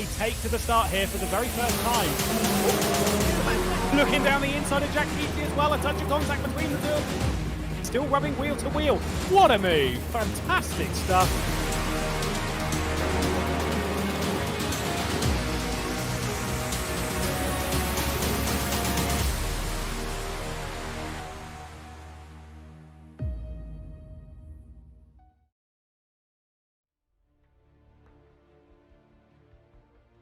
a take to the start here for the very first time. Looking down the inside of Jack Keithley as well, a touch of contact between the two. Still rubbing wheel to wheel. What a move! Fantastic stuff.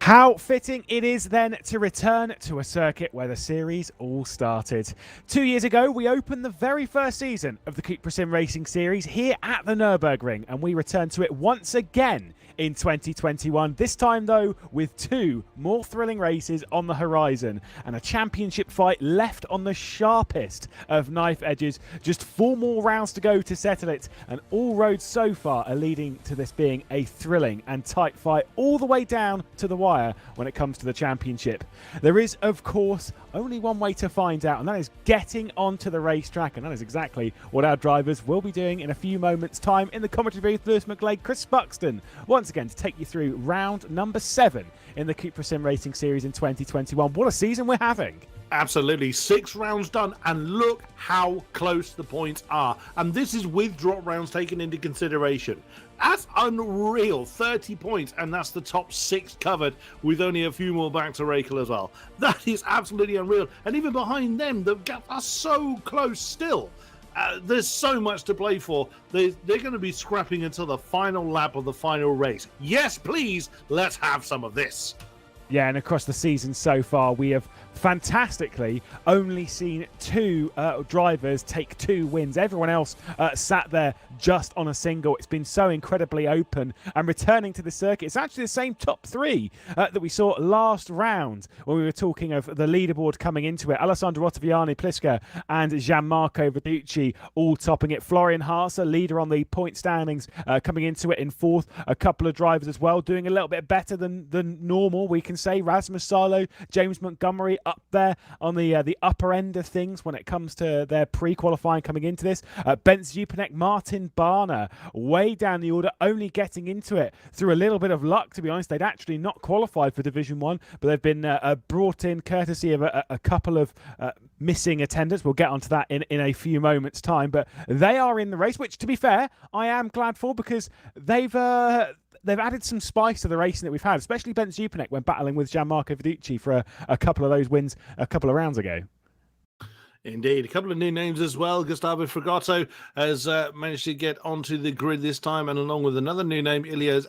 How fitting it is then to return to a circuit where the series all started. 2 years ago, we opened the very first season of the CUPRA SimRacing Series here at the Nürburgring, and we return to it once again in 2021. This time, though, with 2 more thrilling races on the horizon and a championship fight left on the sharpest of knife edges. Just 4 more rounds to go to settle it, and all roads so far are leading to this being a thrilling and tight fight all the way down to the wire when it comes to the championship. There is, of course, only one way to find out, and that is getting onto the racetrack, and that is exactly what our drivers will be doing in a few moments' time. In the commentary booth, Lewis McGlade, Chris Buxton, once again to take you through round number 7 in the CUPRA SimRacing Series in 2021. What a season we're having! Absolutely. 6 rounds done, and look how close the points are. And this is with drop rounds taken into consideration. That's unreal. 30 points, and that's the top 6 covered, with only a few more back to Rakel as well. That is absolutely unreal. And even behind them, the gaps are so close still. There's so much to play for. They're going to be scrapping until the final lap of the final race. Yes, please, let's have some of this. Yeah, and across the season so far, we have fantastically only seen 2 drivers take 2 wins. Everyone else sat there just on a single. It's been so incredibly open. And returning to the circuit, it's actually the same top 3 that we saw last round when we were talking of the leaderboard coming into it. Alessandro Ottaviani, Pliska, and Gianmarco Fiduci all topping it. Florian Hasse, leader on the point standings, coming into it in 4th. A couple of drivers as well doing a little bit better than normal, we can say. Rasmus Salo, James Montgomery up there on the upper end of things when it comes to their pre-qualifying coming into this. Bent Zupanek, Martin Barner way down the order, only getting into it through a little bit of luck, to be honest. They'd actually not qualified for Division 1, but they've been brought in courtesy of a couple of missing attendants. We'll get onto that in a few moments' time, but they are in the race, which, to be fair, I am glad for, because they've added some spice to the racing that we've had, especially Bent Zupanek when battling with Gianmarco Fiduci for a couple of those wins a couple of rounds ago. Indeed. A couple of new names as well. Gustavo Frigato has managed to get onto the grid this time, and along with another new name, Ilya,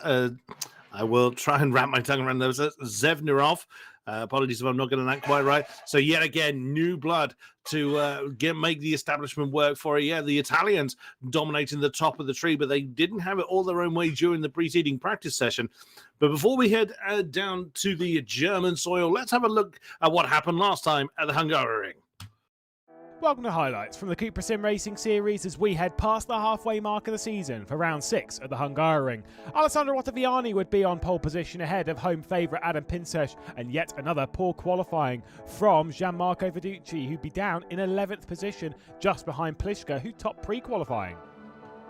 I will try and wrap my tongue around those, Zevnerov. Apologies if I'm not getting that quite right. So yet again, new blood to make the establishment work for it. Yeah, the Italians dominating the top of the tree, but they didn't have it all their own way during the preceding practice session. But before we head down to the German soil, let's have a look at what happened last time at the Hungarian. Welcome to highlights from the CUPRA SimRacing Series as we head past the halfway mark of the season for round 6 at the Hungarian. Alessandro Ottaviani would be on pole position ahead of home favourite Adam Pinsesh, and yet another poor qualifying from Gianmarco Fiduci, who'd be down in 11th position just behind Pliska, who topped pre-qualifying.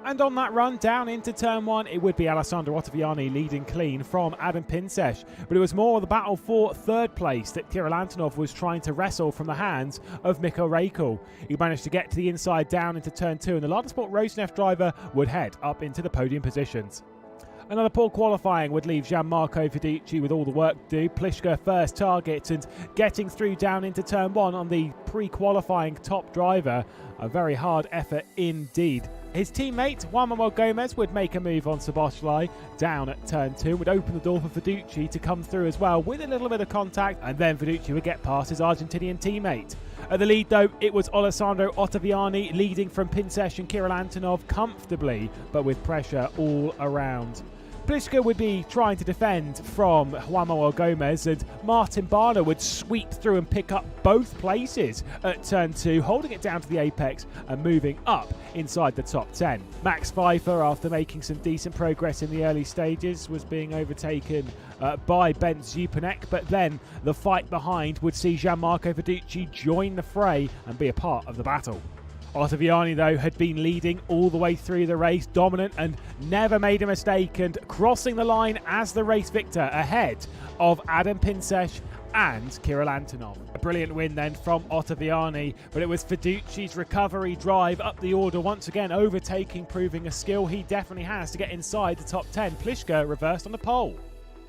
And on that run down into turn 1, it would be Alessandro Ottaviani leading clean from Adam Pinsesh. But it was more the battle for 3rd place that Kirill Antonov was trying to wrestle from the hands of Mikko Rakel. He managed to get to the inside down into turn 2, and the Lada Sport Rosneft driver would head up into the podium positions. Another poor qualifying would leave Gianmarco Fiduci with all the work to do. Pliska first target and getting through down into turn 1 on the pre-qualifying top driver. A very hard effort indeed. His teammate, Juan Manuel Gomez, would make a move on Szoboszlai down at turn 2, would open the door for Fiduci to come through as well with a little bit of contact, and then Fiduci would get past his Argentinian teammate. At the lead, though, it was Alessandro Ottaviani leading from Pinsesh and Kirill Antonov comfortably, but with pressure all around. Pliska would be trying to defend from Juan Manuel Gomez, and Martin Barner would sweep through and pick up both places at turn 2, holding it down to the apex and moving up inside the top 10. Max Pfeiffer, after making some decent progress in the early stages, was being overtaken by Bent Zupanek, but then the fight behind would see Gianmarco Fiduci join the fray and be a part of the battle. Ottaviani, though, had been leading all the way through the race, dominant and never made a mistake, and crossing the line as the race victor ahead of Adam Pinsesh and Kirill Antonov. A brilliant win then from Ottaviani, but it was Fiduci's recovery drive up the order, once again overtaking, proving a skill he definitely has to get inside the top 10. Pliszka reversed on the pole.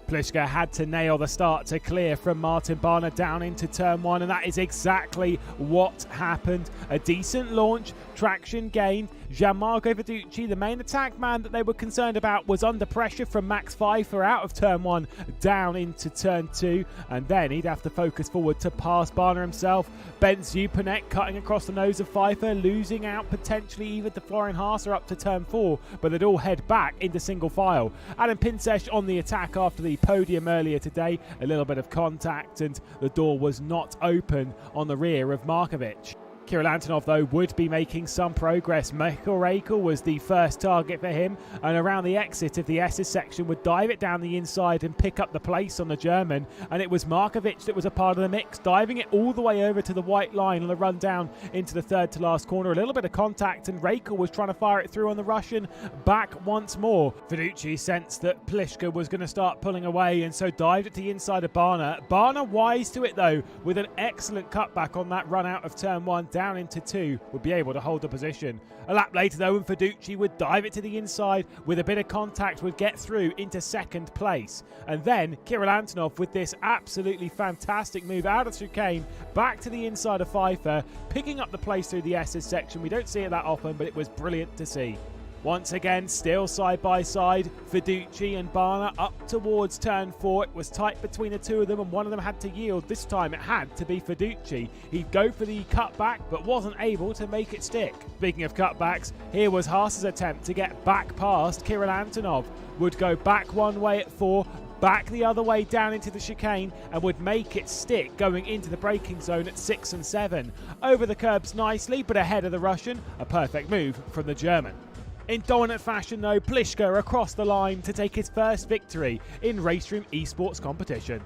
Pliszka had to nail the start to clear from Martin Barner down into turn 1, and that is exactly what happened. A decent launch, traction gained. Gianmarco Fiduci, the main attack man that they were concerned about, was under pressure from Max Pfeiffer out of turn 1 down into turn 2, and then he'd have to focus forward to pass Barner himself. Ben Zupanek cutting across the nose of Pfeiffer, losing out potentially even to Florian Hasse up to turn 4, but they'd all head back into single file. Adam Pinsesh on the attack after the podium earlier today. A little bit of contact and the door was not open on the rear of Markovic. Kirill Antonov, though, would be making some progress. McGlade was the first target for him, and around the exit of the S's section would dive it down the inside and pick up the place on the German, and it was Markovic that was a part of the mix, diving it all the way over to the white line on the run down into the third to last corner. A little bit of contact, and Rakel was trying to fire it through on the Russian. Back once more. Fiduci sensed that Pliszka was going to start pulling away, and so dived it to the inside of Barner. Barner wise to it, though, with an excellent cutback on that run out of turn 1 down into 2, would be able to hold the position. A lap later, though, and Fiduci would dive it to the inside with a bit of contact, would get through into second place. And then Kirill Antonov with this absolutely fantastic move out of chicane back to the inside of Pfeiffer, picking up the place through the S's section. We don't see it that often, but it was brilliant to see. Once again, still side by side, Fiduci and Barner up towards turn 4. It was tight between the two of them, and one of them had to yield. This time it had to be Fiduci. He'd go for the cutback, but wasn't able to make it stick. Speaking of cutbacks, here was Hasse's attempt to get back past Kirill Antonov. Would go back one way at 4, back the other way down into the chicane, and would make it stick going into the braking zone at 6 and 7. Over the curbs nicely, but ahead of the Russian. A perfect move from the German. In dominant fashion, though, Pliszka across the line to take his first victory in RaceRoom esports competition.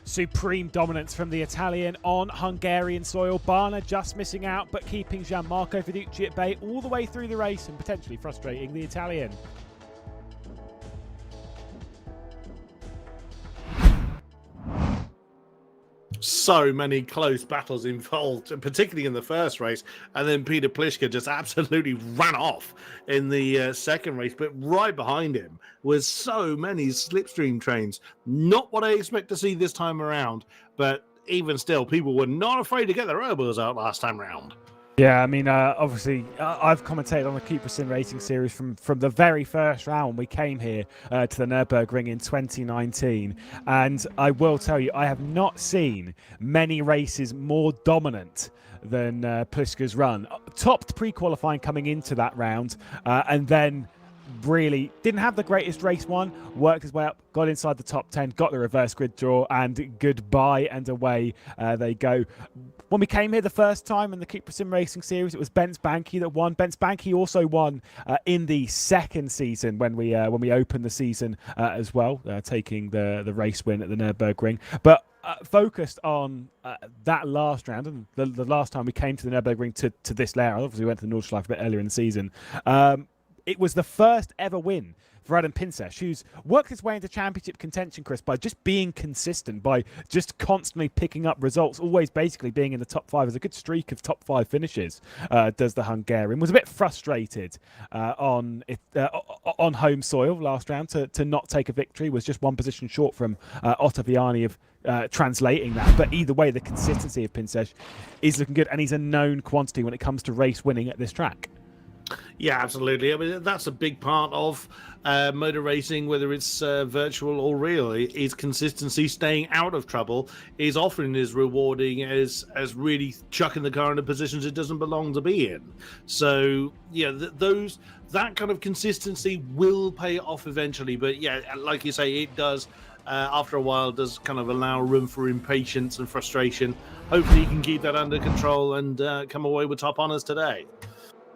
Supreme dominance from the Italian on Hungarian soil. Barner just missing out, but keeping Gianmarco Fiduci at bay all the way through the race and potentially frustrating the Italian. So many close battles involved, particularly in the first race, and then Peter Pliszka just absolutely ran off in the second race, but right behind him was so many slipstream trains. Not what I expect to see this time around, but even still, people were not afraid to get their elbows out last time around. Yeah, I mean, obviously, I've commentated on the CUPRA SimRacing Series from the very first round we came here to the Nurburgring in 2019. And I will tell you, I have not seen many races more dominant than Pliszka's run. Topped pre-qualifying coming into that round, and then really didn't have the greatest race one, worked his way up, got inside the top 10, got the reverse grid draw, and goodbye and away they go. When we came here the first time in the CUPRA SimRacing Series, it was Bence Banky that won. Bence Banky also won in the second season when we opened the season as well, taking the race win at the Nürburgring. But focused on that last round and the last time we came to the Nürburgring to this layout. Obviously, we went to the Nordschleife a bit earlier in the season. It was the first ever win for Adam Pinsesh, who's worked his way into championship contention, Chris, by just being consistent, by just constantly picking up results, always basically being in the top 5. There's a good streak of top 5 finishes, does the Hungarian. Was a bit frustrated on home soil last round to not take a victory, was just one position short from Ottaviani of translating that. But either way, the consistency of Pinsesh is looking good, and he's a known quantity when it comes to race winning at this track. Yeah, absolutely. I mean, that's a big part of motor racing, whether it's virtual or real. Is consistency, staying out of trouble, is often as rewarding as really chucking the car into positions it doesn't belong to be in. So, yeah, that kind of consistency will pay off eventually. But yeah, like you say, it does. After a while, does kind of allow room for impatience and frustration. Hopefully, you can keep that under control and come away with top honours today.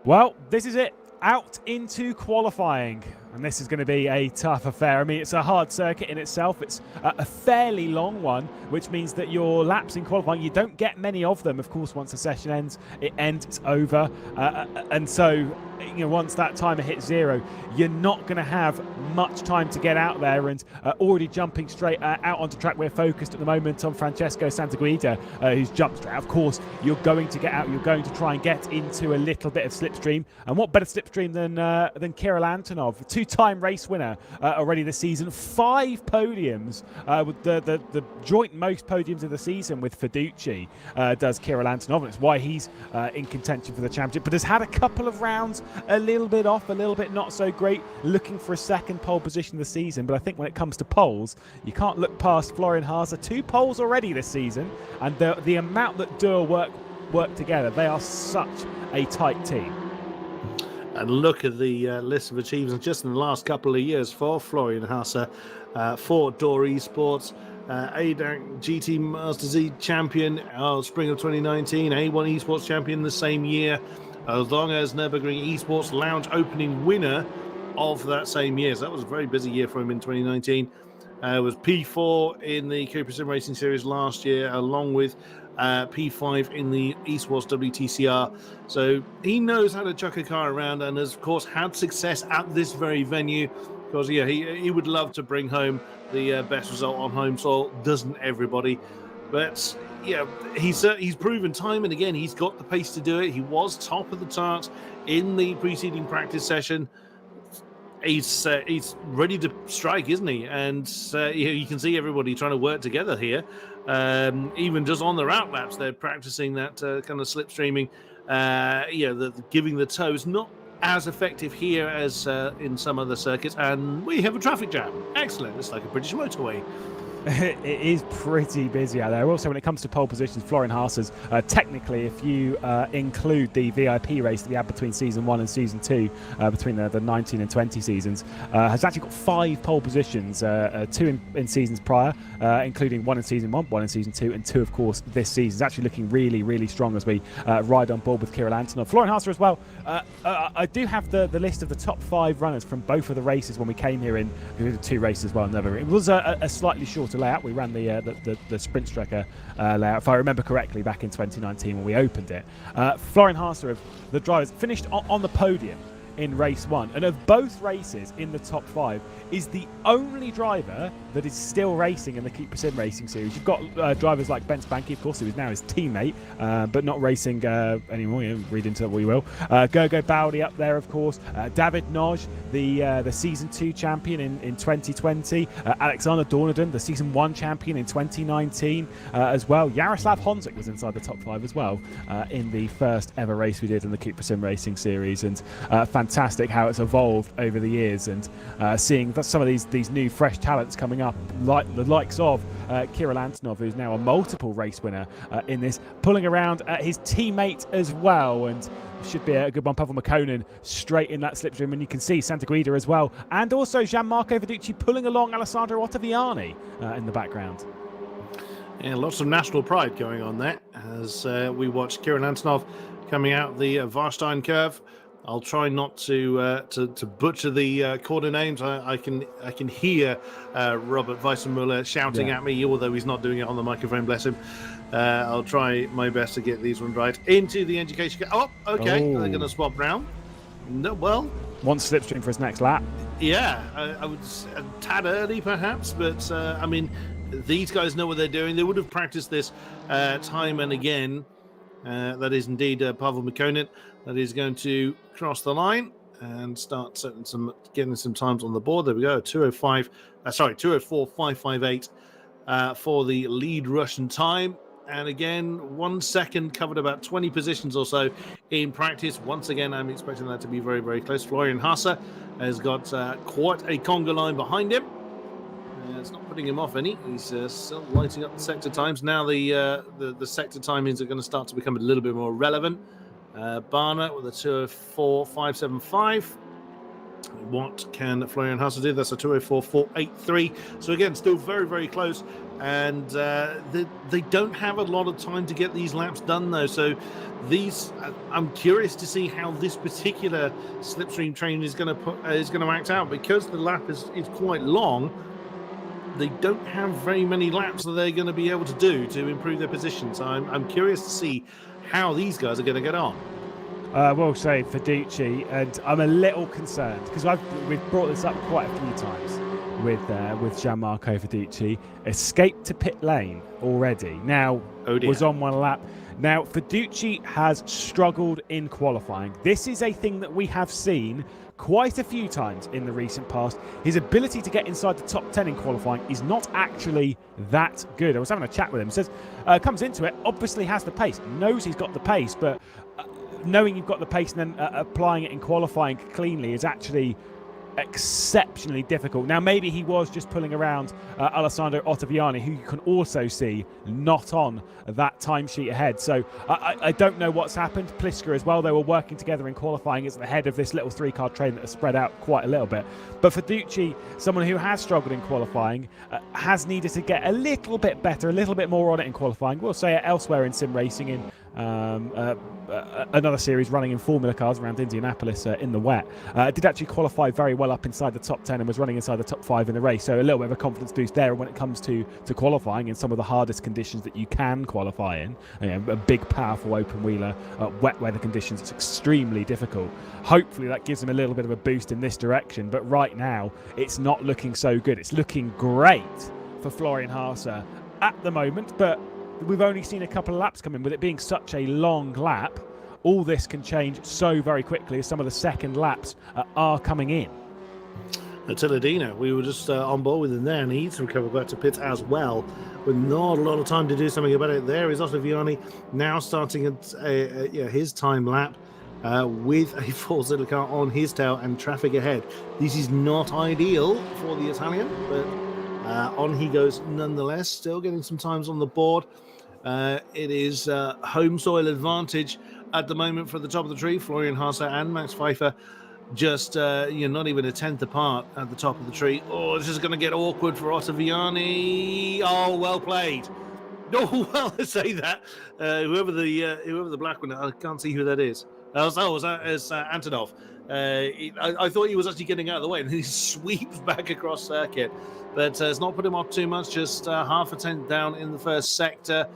Well, this is it. Out into qualifying. And this is going to be a tough affair. I mean, it's a hard circuit in itself. It's a fairly long one, which means that your laps in qualifying, you don't get many of them. Of course, once the session ends, it's over. And so, once that timer hits 0, you're not going to have much time to get out there. And already jumping straight out onto track, we're focused at the moment on Francesco Santaguida, who's jumped straight out. Of course, you're going to get out. You're going to try and get into a little bit of slipstream. And what better slipstream than Kirill Antonov, two-time race winner already this season, 5 podiums, with the joint most podiums of the season with Fiduci, does Kirill Antonov, and it's why he's in contention for the championship, but has had a couple of rounds a little bit off, a little bit not so great, looking for a second pole position of the season. But I think when it comes to poles, you can't look past Florian Hasse. 2 poles already this season, and the amount that Dur work together, they are such a tight team. And look at the list of achievements just in the last couple of years for Florian Hasse, for Dur Esports. ADAC GT Master Z champion spring of 2019, A1 Esports champion the same year, as long as Nurburgring Esports Lounge opening winner of that same year. So that was a very busy year for him in 2019. Was P4 in the CUPRA SimRacing Series last year, along with P5 in the Esports WTCR. So he knows how to chuck a car around, and has, of course, had success at this very venue. Because he would love to bring home the best result on home soil, doesn't everybody? But he's proven time and again he's got the pace to do it. He was top of the charts in the preceding practice session. He's ready to strike, isn't he? And you can see everybody trying to work together here. Even just on the route laps, they're practicing that kind of slipstreaming. Giving the toes, not as effective here as in some other circuits. And we have a traffic jam. Excellent. It's like a British motorway. It is pretty busy out there. Also, when it comes to pole positions, Florian Hasse's, technically, if you include the VIP race that we had between Season 1 and Season 2, between the 19 and 20 seasons, has actually got 5 pole positions, 2 in seasons prior, including 1 in Season 1, 1 in Season 2, and 2, of course, this season. It's actually looking really, really strong as we ride on board with Kirill Antonov. Florian Hasse as well. I do have the list of the top 5 runners from both of the races when we came here in. We did 2 races as well. It was a slightly shorter layout. We ran the sprint striker layout, if I remember correctly, back in 2019 when we opened it. Florian Hasse, of the drivers, finished on the podium in race 1, and of both races in the top 5 is the only driver that is still racing in the CUPRA SimRacing Series. You've got drivers like Ben Spanky, of course, who is now his teammate, but not racing anymore. Read into it what you will. Gergo Bowdy up there, of course. David Noj, the Season 2 champion in 2020. Alexander Dornadon, the Season 1 champion in 2019 as well. Jaroslav Honzik was inside the top 5 as well in the first ever race we did in the CUPRA SimRacing Series. And fantastic how it's evolved over the years, and seeing some of these new fresh talents coming up, like the likes of Kirill Antonov, who's now a multiple race winner in this, pulling around his teammate as well, and should be a good one. Pavel McConan straight in that slipstream, and you can see Santaguida as well, and also Gianmarco Fiduci pulling along Alessandro Ottaviani in the background. Yeah, lots of national pride going on there as we watch Kirill Antonov coming out the Warstein curve. I'll try not to butcher the corner names. I can hear Robert Wiesenmüller shouting at me, although he's not doing it on the microphone, bless him. I'll try my best to get these ones right. Into the education. Oh, okay. They're going to swap round. No, well, one slipstream for his next lap. Yeah, I would a tad early perhaps, but I mean, these guys know what they're doing. They would have practiced this time and again. That is indeed Pavel Mikonin. That is going to cross the line and start getting some times on the board. There we go, 204.558 for the lead Russian time. And again, 1 second covered about 20 positions or so in practice. Once again, I'm expecting that to be very, very close. Florian Hasse has got quite a conga line behind him. It's not putting him off any. He's still lighting up the sector times. Now the sector timings are going to start to become a little bit more relevant. Barner with a 204.575. What can Florian Hasse do? That's a 204.483. So again, still very, very close and they don't have a lot of time to get these laps done, though. So I'm curious to see how this particular slipstream train is going to act out, because the lap is quite long. They don't have very many laps that they're going to be able to do to improve their position. So I'm curious to see how these guys are going to get on. I will say Fiduci, and I'm a little concerned because we've brought this up quite a few times with Gianmarco Fiduci. Escaped to pit lane already. Now was on one lap. Now Fiduci has struggled in qualifying. This is a thing that we have seen quite a few times in the recent past. His ability to get inside the top 10 in qualifying is not actually that good. I was having a chat with him. Says comes into it, obviously has the pace, knows he's got the pace, but knowing you've got the pace and then applying it in qualifying cleanly is actually exceptionally difficult. Now, maybe he was just pulling around Alessandro Ottaviani, who you can also see not on that timesheet ahead. So I don't know what's happened. Pliska as well, they were working together in qualifying as the head of this little three-car train that has spread out quite a little bit. But Fiduci, someone who has struggled in qualifying, has needed to get a little bit better, a little bit more on it in qualifying. We'll say it elsewhere in sim racing, in another series running in Formula cars around Indianapolis in the wet. Did actually qualify very well up inside the top 10 and was running inside the top 5 in the race. So a little bit of a confidence boost there when it comes to qualifying in some of the hardest conditions that you can qualify in. A big, powerful open wheeler, wet weather conditions, it's extremely difficult. Hopefully that gives him a little bit of a boost in this direction. But right now, it's not looking so good. It's looking great for Florian Hasse at the moment, but we've only seen a couple of laps come in. With it being such a long lap, all this can change so very quickly as some of the second laps are coming in. Tilladino, we were just on board with him there, and he's recovered back to pits as well, with not a lot of time to do something about it. There is Ottaviani now starting at his time lap with a Forza car on his tail and traffic ahead. This is not ideal for the Italian, but on he goes nonetheless, still getting some times on the board. It is home soil advantage at the moment for the top of the tree. Florian Hasse and Max Pfeiffer just not even a tenth apart at the top of the tree. Oh, this is going to get awkward for Ottaviani. Oh, well played. Oh, well, I say that. Whoever the black one, I can't see who that is. It's Antonov. I thought he was actually getting out of the way, and then he sweeps back across circuit. But it's not put him off too much, just half a tenth down in the first sector.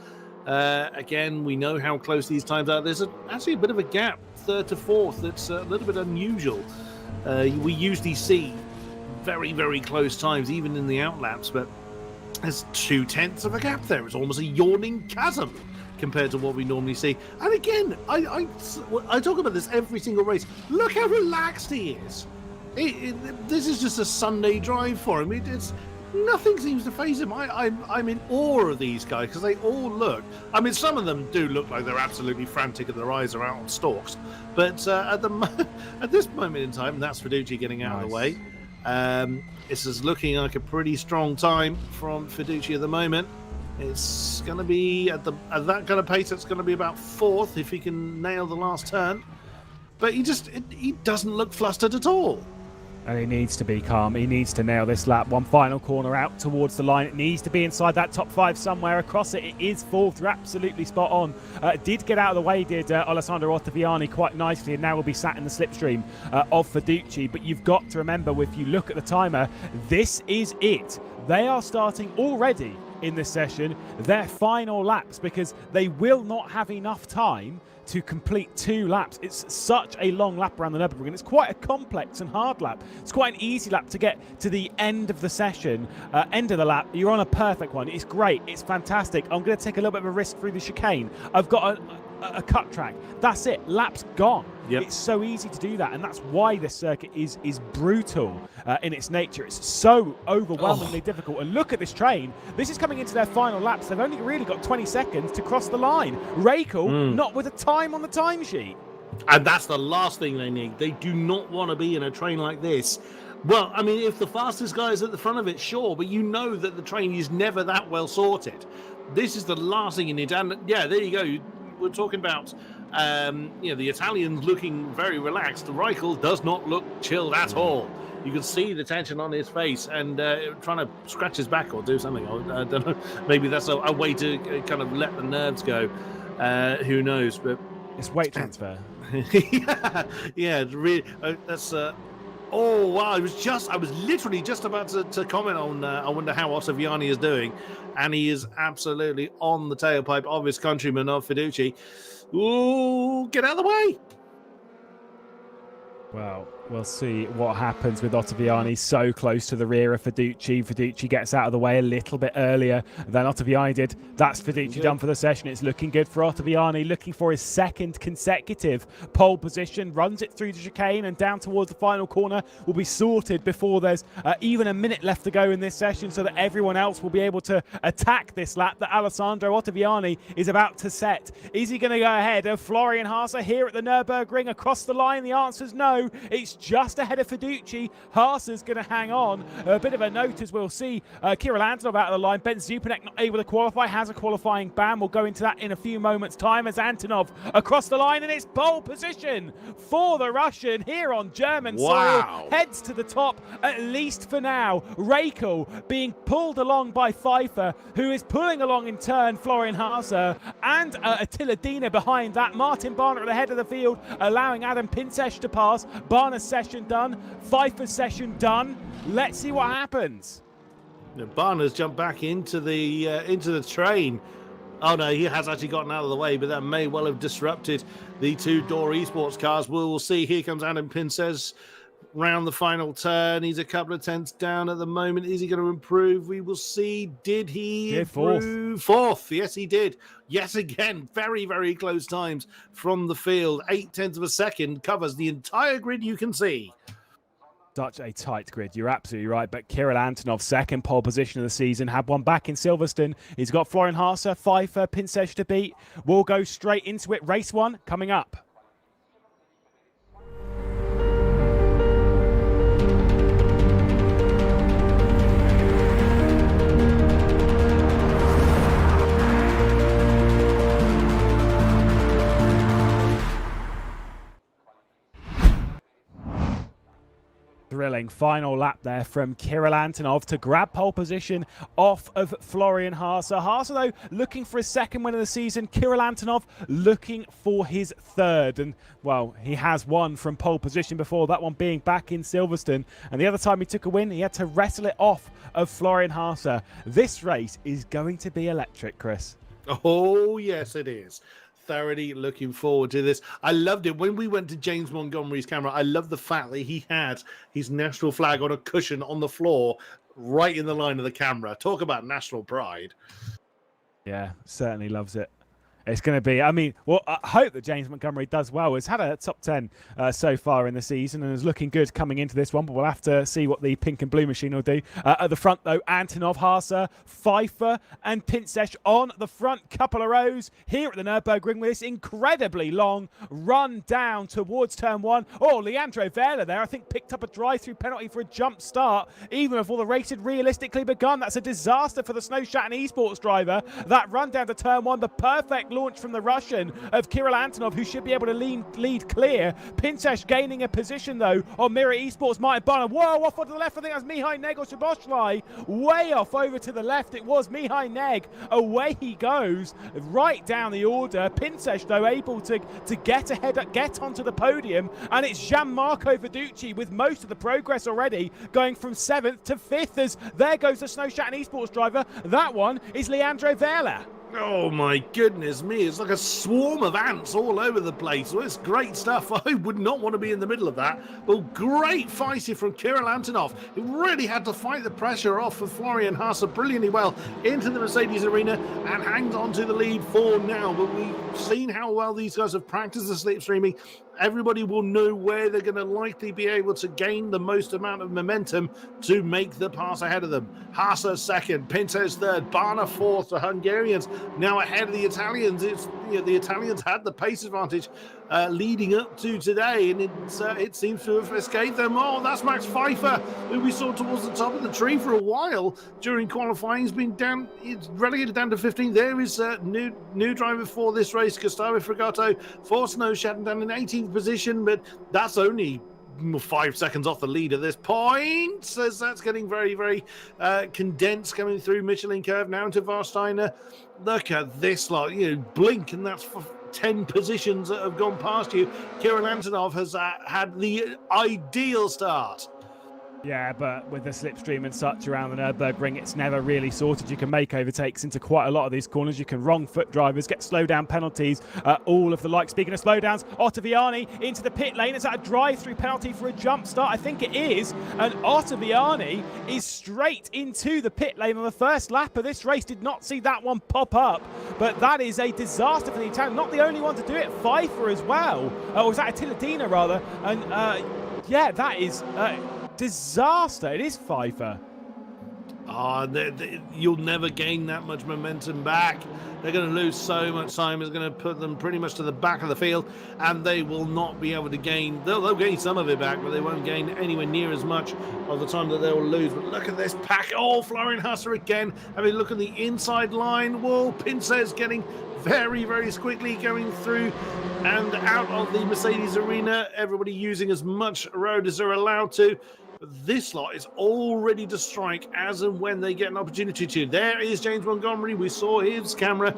Again, we know how close these times are. There's actually a bit of a gap, third to fourth, that's a little bit unusual. We usually see very, very close times, even in the outlaps, but there's 0.2 of a gap there. It's almost a yawning chasm compared to what we normally see. And again, I talk about this every single race. Look how relaxed he is. This is just a Sunday drive for him. Nothing seems to faze him. I'm in awe of these guys because they all look. I mean, some of them do look like they're absolutely frantic and their eyes are out on stalks. But at this moment in time, that's Fiduci getting out of the way. This is looking like a pretty strong time from Fiduci at the moment. It's going to be at that kind of pace. It's going to be about fourth if he can nail the last turn. But he doesn't look flustered at all. And he needs to be calm. He needs to nail this lap. One final corner out towards the line. It needs to be inside that top 5 somewhere. Across it, it is fourth. You're absolutely spot on. Did get out of the way, did Alessandro Ottaviani quite nicely, and now will be sat in the slipstream of Fiduci. But you've got to remember, if you look at the timer, this is it. They are starting already in this session their final laps because they will not have enough time to complete 2 laps. It's such a long lap around the Nurburgring. It's quite a complex and hard lap. It's quite an easy lap to get to the end of the session, end of the lap. You're on a perfect one. It's great. It's fantastic. I'm going to take a little bit of a risk through the chicane. I've got a cut track. That's it. Lap's gone. Yep. It's so easy to do that, and that's why this circuit is brutal in its nature. It's so overwhelmingly difficult. And look at this train. This is coming into their final laps. They've only really got 20 seconds to cross the line. Raikl, not with a time on the timesheet. And that's the last thing they need. They do not want to be in a train like this. Well, I mean, if the fastest guy is at the front of it, sure, but you know that the train is never that well sorted. This is the last thing you need. And yeah, there you go. We're talking about the Italians looking very relaxed. Raikl does not look chilled at all. You could see the tension on his face and trying to scratch his back or do something. I don't know. Maybe that's a way to kind of let the nerves go. Who knows? But it's weight transfer. yeah, really. That's. Oh wow! I was literally just about to comment on. I wonder how Ottaviani is doing, and he is absolutely on the tailpipe of his countryman of Fiduci. Ooh, get out of the way! Well, we'll see what happens with Ottaviani so close to the rear of Fiduci. Fiduci gets out of the way a little bit earlier than Ottaviani did. That's Fiduci done for the session. It's looking good for Ottaviani, looking for his second consecutive pole position. Runs it through the chicane and down towards the final corner. Will be sorted before there's even a minute left to go in this session, so that everyone else will be able to attack this lap that Alessandro Ottaviani is about to set. Is he going to go ahead of Florian Hasse here at the Nürburgring across the line? The answer is no. It's just ahead of Fiduci. Hasse's going to hang on. A bit of a note as we'll see. Kirill Antonov out of the line. Ben Zupanek not able to qualify. Has a qualifying ban. We'll go into that in a few moments' time as Antonov across the line, and it's pole position for the Russian here on German soil. Heads to the top, at least for now. Rakel being pulled along by Pfeiffer, who is pulling along in turn Florian Hasse, and Attila Dina behind that. Martin Barner at the head of the field, allowing Adam Pinsesh to pass. Barner's session done. Pfeiffer's session done. Let's see what happens. Barner's jumped back into the train. Oh no, he has actually gotten out of the way, but that may well have disrupted the two-door esports cars. We'll see. Here comes Adam Pinsesh round the final turn. He's a couple of tenths down at the moment. Is he going to improve? We will see. Did he improve? Fourth. Yes, he did. Yes, again, very, very close times from the field. 0.8 of a second covers the entire grid you can see. Such a tight grid. You're absolutely right. But Kirill Antonov, second pole position of the season, had one back in Silverstone. He's got Florian Hasse, Pfeiffer, Pinsesh to beat. We'll go straight into it. Race 1 coming up. Thrilling final lap there from Kirill Antonov to grab pole position off of Florian Hasse. Hasse, though, looking for his second win of the season. Kirill Antonov looking for his third. And, well, he has won from pole position before, that one being back in Silverstone. And the other time he took a win, he had to wrestle it off of Florian Hasse. This race is going to be electric, Chris. Oh, yes, it is. Thoroughly looking forward to this. I loved it when we went to James Montgomery's camera. I love the fact that he had his national flag on a cushion on the floor right in the line of the camera. Talk about national pride. Yeah, certainly loves it. It's going to be, I mean, well, I hope that James Montgomery does well. He's had a top 10 so far in the season and is looking good coming into this one, but we'll have to see what the pink and blue machine will do. At the front, though, Antonov, Hasse, Pfeiffer and Pinsesh on the front couple of rows here at the Nürburgring with this incredibly long run down towards turn 1. Oh, Leandro Vela there, I think, picked up a drive-through penalty for a jump start, even before the race had realistically begun. That's a disaster for the Snow Shattered esports driver. That run down to turn 1, the perfect launch from the Russian of Kirill Antonov, who should be able to lead clear. Pinsesh gaining a position, though, on Mirror Esports. Martin Barner, whoa, off onto the left. I think that's Mihai Neg or Shaboshlai. Way off over to the left. It was Mihai Neg. Away he goes, right down the order. Pinsesh, though, able to get ahead, get onto the podium. And it's Gianmarco Fiduci with most of the progress already, going from 7th to 5th, as there goes the Snow Shattered esports driver. That one is Leandro Vela. Oh my goodness me, it's like a swarm of ants all over the place. Well, it's great stuff. I would not want to be in the middle of that. But great fighting from Kirill Antonov. He really had to fight the pressure off of Florian Hasse brilliantly well into the Mercedes arena and hangs on to the lead for now. But we've seen how well these guys have practiced the slipstreaming. Everybody will know where they're going to likely be able to gain the most amount of momentum to make the pass ahead of them. Hasse second, Pinsesh third, Barner fourth. The Hungarians now ahead of the Italians. It's the Italians had the pace advantage leading up to today, and it seems to have escaped them. Oh, that's Max Pfeiffer, who we saw towards the top of the tree for a while during qualifying. He's been down, it's relegated down to 15. There is a new driver for this race, Gustavo Fregato, for Snow Shattered, down in 18th position, but that's only 5 seconds off the lead at this point, as that's getting very, very condensed coming through Michelin curve now into Warsteiner. Look at this lot, blink and that's 10 positions that have gone past you. Kirill Antonov has had the ideal start. Yeah, but with the slipstream and such around the Nürburgring, it's never really sorted. You can make overtakes into quite a lot of these corners. You can wrong foot drivers, get slowdown penalties, all of the like. Speaking of slowdowns, Ottaviani into the pit lane. Is that a drive-through penalty for a jump start? I think it is. And Ottaviani is straight into the pit lane on the first lap of this race. Did not see that one pop up, but that is a disaster for the Italian. Not the only one to do it. Pfeiffer as well. Or was that Attiladina rather? And yeah, that is... disaster. It is Pfeiffer. You'll never gain that much momentum back. They're going to lose so much time. It's going to put them pretty much to the back of the field, and they will not be able to gain. They'll gain some of it back, but they won't gain anywhere near as much of the time that they will lose. But look at this pack. Oh, Florian Hasse again. I mean, look at the inside line wall. Pinces getting very, very quickly going through and out of the Mercedes arena. Everybody using as much road as they're allowed to. This lot is all ready to strike as and when they get an opportunity to. There is James Montgomery. We saw his camera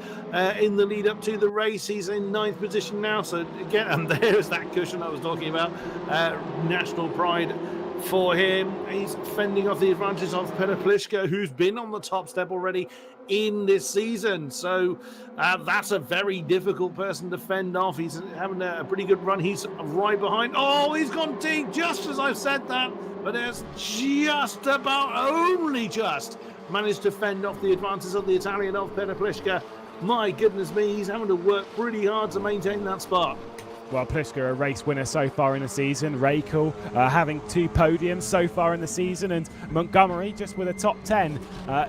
in the lead up to the race. He's in 9th position now. So again, and there's that cushion I was talking about. National pride for him. He's fending off the advantage of Petr Pliška, who's been on the top step already in this season. So that's a very difficult person to fend off. He's having a pretty good run. He's right behind. Oh, he's gone deep just as I've said that. But has just about, only just, managed to fend off the advances of the Italian of Petr Pliška. My goodness me, he's having to work pretty hard to maintain that spot. Well, Pliška, a race winner so far in the season. Raikkonen having 2 podiums so far in the season. And Montgomery, just with a top 10,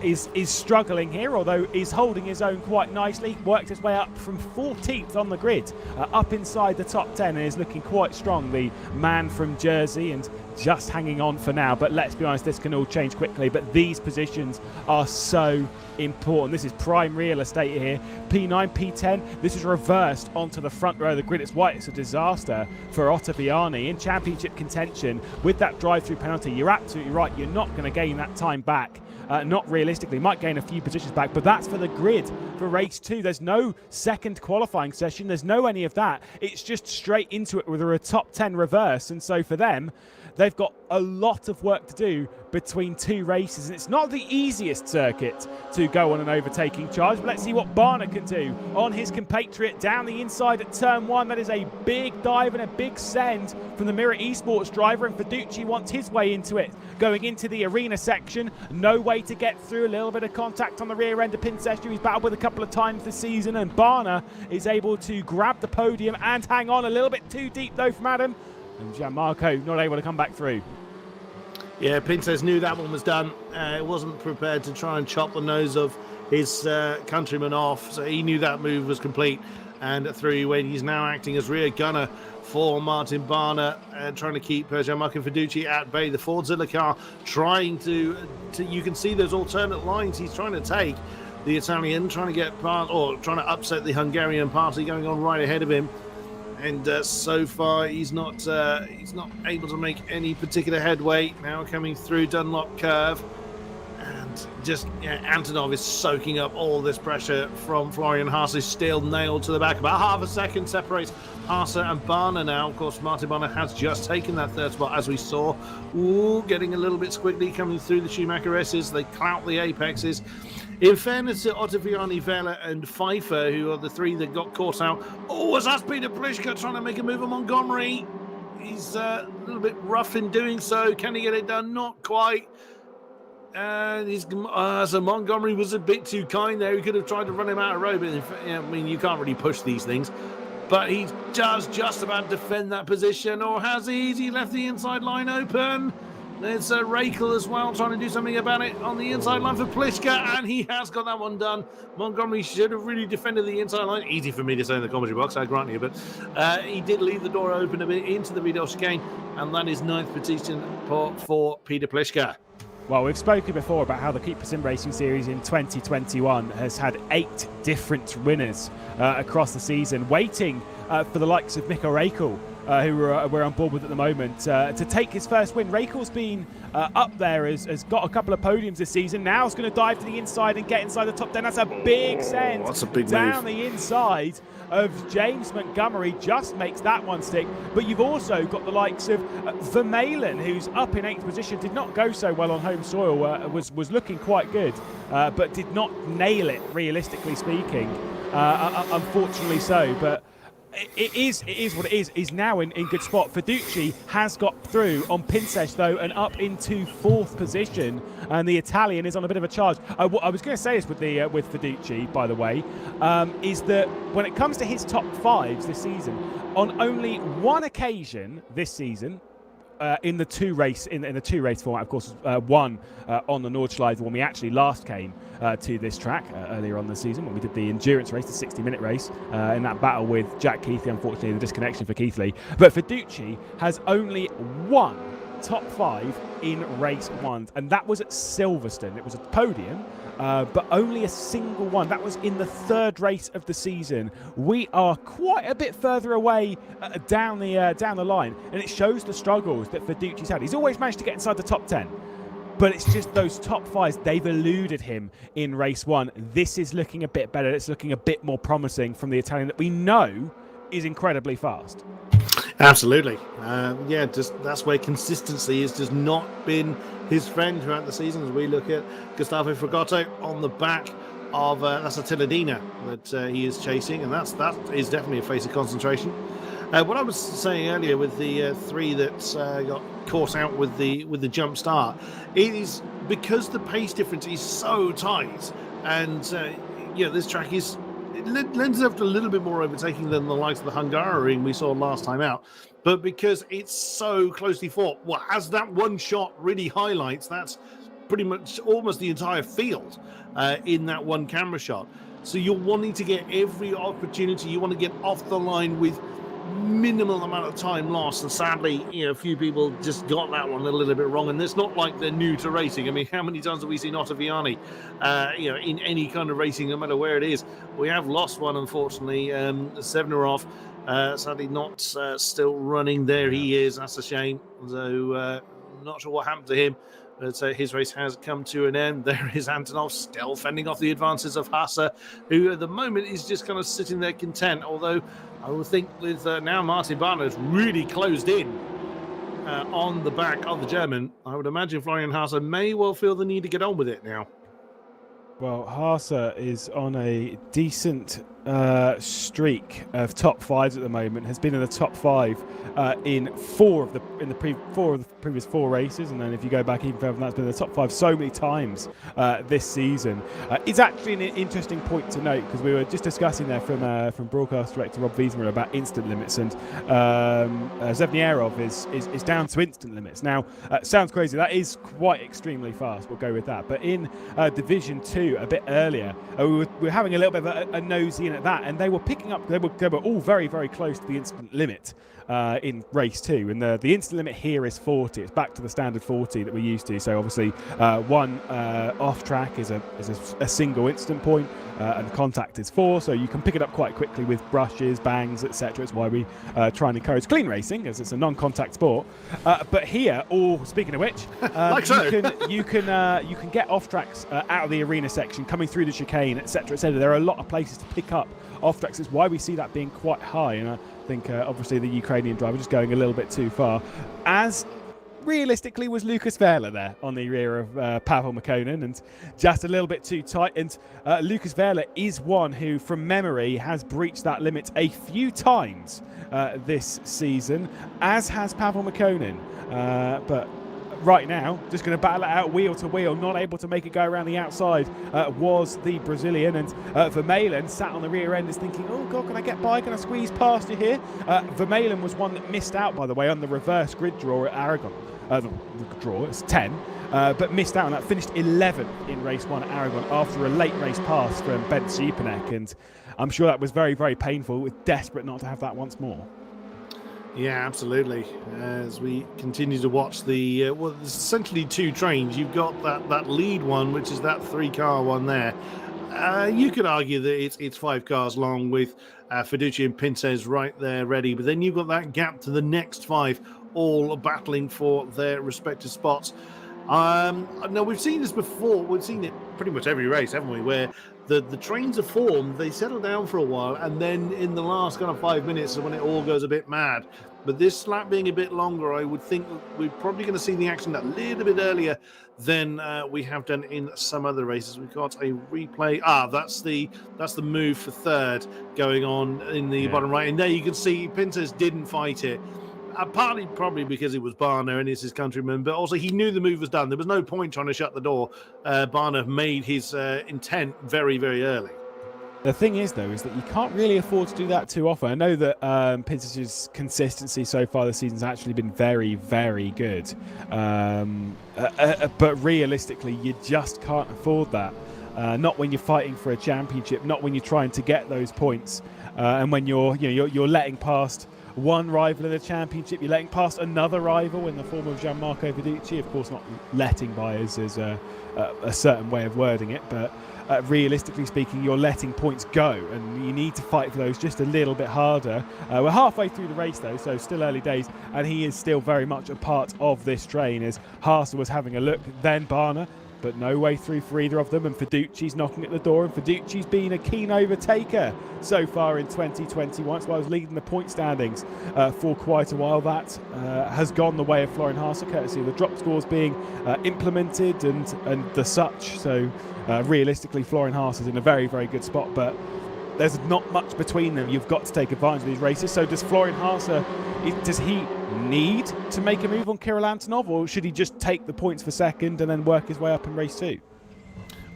is struggling here, although is holding his own quite nicely. Worked his way up from 14th on the grid, up inside the top 10, and is looking quite strong. The man from Jersey, and just hanging on for now. But let's be honest, this can all change quickly. But these positions are so important. This is prime real estate here. P9, P10. This is reversed onto the front row of the grid. It's why it's a disaster for Ottaviani in championship contention with that drive-through penalty. You're absolutely right. You're not going to gain that time back. Not realistically. Might gain a few positions back, but that's for the grid for race 2. There's no second qualifying session. There's no any of that. It's just straight into it with a top 10 reverse. And so for them, they've got a lot of work to do between 2 races, and it's not the easiest circuit to go on an overtaking charge. But let's see what Barna can do on his compatriot down the inside at turn 1. That is a big dive and a big send from the Mirror Esports driver, and Fiduci wants his way into it. Going into the arena section, no way to get through. A little bit of contact on the rear end of Pinces, who he's battled with a couple of times this season, and Barna is able to grab the podium and hang on. A little bit too deep though from Adam, and Gianmarco not able to come back through. Yeah, Pinces knew that one was done. Wasn't prepared to try and chop the nose of his countryman off, so he knew that move was complete, and through he went. He's now acting as rear gunner for Martin Barna, trying to keep Gianmarco Fiduci at bay. The Fordzilla car trying to you can see those alternate lines he's trying to take. The Italian trying to get past, or trying to upset the Hungarian party going on right ahead of him. And so far, he's not able to make any particular headway. Now coming through Dunlop curve, and just Antonov is soaking up all this pressure from Florian Hasse, still nailed to the back. About half a second separates Hasse and Barna now. Of course, Martin Barna has just taken that 3rd spot, as we saw. Ooh, getting a little bit squiggly coming through the Schumacher S's. They clout the apexes. In fairness to Ottaviani, Vela and Pfeiffer, who are the 3 that got caught out. Oh, as that's Petr Pliška trying to make a move on Montgomery. He's a little bit rough in doing so. Can he get it done? Not quite. And so Montgomery was a bit too kind there. He could have tried to run him out of road, but I mean, you can't really push these things. But he does just about defend that position, or has he? He left the inside line open. There's Raikkonen as well, trying to do something about it on the inside line for Pliška, and he has got that one done. Montgomery should have really defended the inside line. Easy for me to say in the commentary box, I grant you, but he did leave the door open a bit into the Vidal chicane, and that is 9th position for Petr Pliška. Well, we've spoken before about how the CUPRA SimRacing Series in 2021 has had 8 different winners across the season, waiting for the likes of Mikko Raikkonen who we're on board with at the moment, to take his first win. Rakel's been up there, has got a couple of podiums this season. Now he's going to dive to the inside and get inside the top 10. That's a big send. That's a big down move. The inside of James Montgomery, just makes that one stick. But you've also got the likes of Vermeulen, who's up in 8th position, did not go so well on home soil, was looking quite good, but did not nail it, realistically speaking, unfortunately so. But it is what it is. He's now in good spot. Fiduci has got through on Pinsesh, though, and up into 4th position, and the Italian is on a bit of a charge. I was going to say this with Fiduci, by the way, is that when it comes to his top 5s this season, on only one occasion this season, in the two race format, of course, one on the Nordschleife when we actually last came to this track earlier on the season, when we did the endurance race, the 60-minute race, in that battle with Jack Keithley. Unfortunately, the disconnection for Keithley. But Fiduci has only one top 5 in race 1, and that was at Silverstone. It was a podium, but only a single one. That was in the 3rd race of the season. We are quite a bit further away down the line, and it shows the struggles that Fiduci's had. He's always managed to get inside the top 10, but it's just those top 5s, they've eluded him in race 1. This is looking a bit better. It's looking a bit more promising from the Italian that we know is incredibly fast. Absolutely. That's where consistency has just not been his friend throughout the season. As we look at Gustavo Fregato on the back of that's a Tiladina that he is chasing, and that is definitely a face of concentration. What I was saying earlier with the 3 that got caught out with the jump start, it is because the pace difference is so tight, and this track is. It lends itself to a little bit more overtaking than the likes of the Hungarian we saw last time out. But because it's so closely fought, as that one shot really highlights, that's pretty much almost the entire field in that one camera shot. So you're wanting to get every opportunity. You want to get off the line with minimal amount of time lost, and sadly, a few people just got that one a little bit wrong. And it's not like they're new to racing. I mean, how many times have we seen Ottaviani, in any kind of racing, no matter where it is? We have lost one, unfortunately. Sevnerov, sadly, not still running. There he is. That's a shame. So, not sure what happened to him. But his race has come to an end. There is Antonov still fending off the advances of Hasse, who at the moment is just kind of sitting there content. Although I would think with now Martin Barner's really closed in on the back of the German, I would imagine Florian Hasse may well feel the need to get on with it now. Well, Hasse is on a decent streak of top 5s at the moment. Has been in the top 5 in four of the previous 4 races, and then if you go back even further than that, it's been in the top 5 so many times this season. It's actually an interesting point to note, because we were just discussing there from broadcast director Rob Wiesenmüller about instant limits, and Zevnierov is down to instant limits now. Sounds crazy. That is quite extremely fast. We'll go with that. But in Division 2 a bit earlier, we were having a little bit of a nosy in at that, and they were picking up. They were all very, very close to the instant limit in race 2, and the instant limit here is 40. It's back to the standard 40 that we're used to. So obviously, one off track is a single instant point, and contact is 4. So you can pick it up quite quickly with brushes, bangs, etc. It's why we try and encourage clean racing, as it's a non-contact sport. But here, speaking of which, you can get off tracks out of the arena section, coming through the chicane, etc. etc. There are a lot of places to pick up off tracks. It's why we see that being quite high, and I think obviously the Ukrainian driver just going a little bit too far, as realistically was Lucas Verla there on the rear of Pavel Makonnen, and just a little bit too tight. And Lucas Verla is one who, from memory, has breached that limit a few times this season, as has Pavel Makonnen. But right now, just going to battle it out wheel to wheel, not able to make it go around the outside, was the Brazilian. And Vermeulen sat on the rear end, is thinking, oh God, can I get by? Can I squeeze past you here? Vermeulen was one that missed out, by the way, on the reverse grid draw at Aragon. The draw, it's 10, but missed out on that. Finished 11th in race 1 at Aragon after a late race pass from Ben Schiepenek, and I'm sure that was very, very painful. We're desperate not to have that once more. Yeah, absolutely. As we continue to watch the there's essentially 2 trains. You've got that lead one, which is that 3-car one there, You could argue that it's 5 cars long with Fiduci and Pintes right there ready, but then you've got that gap to the next 5, all battling for their respective spots. Now, we've seen this before. We've seen it pretty much every race, haven't we? Where the trains are formed, they settle down for a while, and then in the last kind of 5 minutes is when it all goes a bit mad. But this lap being a bit longer, I would think we're probably going to see the action a little bit earlier than we have done in some other races. We've got a replay. That's the move for third going on in the bottom right. And there you can see Pintes didn't fight it. Partly probably because it was Barner and it's his countryman, but also he knew the move was done. There was no point trying to shut the door. Barner made his intent very, very early. The thing is, though, is that you can't really afford to do that too often. I know that Pintes' consistency so far this season has actually been very, very good. But realistically, you just can't afford that. Not when you're fighting for a championship, not when you're trying to get those points, and when you're letting past one rival in the championship, you're letting past another rival in the form of Gianmarco Fiduci. Of course, not letting by is a certain way of wording it, but realistically speaking, you're letting points go, and you need to fight for those just a little bit harder. We're halfway through the race, though, so still early days, and he is still very much a part of this train, as Hasse was having a look, then Barner, but no way through for either of them, and Fiduci's knocking at the door, and Fiduci's been a keen overtaker so far in 2021. So I was leading the point standings for quite a while. That has gone the way of Florian Hasse, courtesy of the drop scores being implemented and the such. So realistically, Florian Hasse is in a very, very good spot, but there's not much between them. You've got to take advantage of these races. So does Florian Hasse, does he need to make a move on Kirill Antonov, or should he just take the points for second and then work his way up in race 2?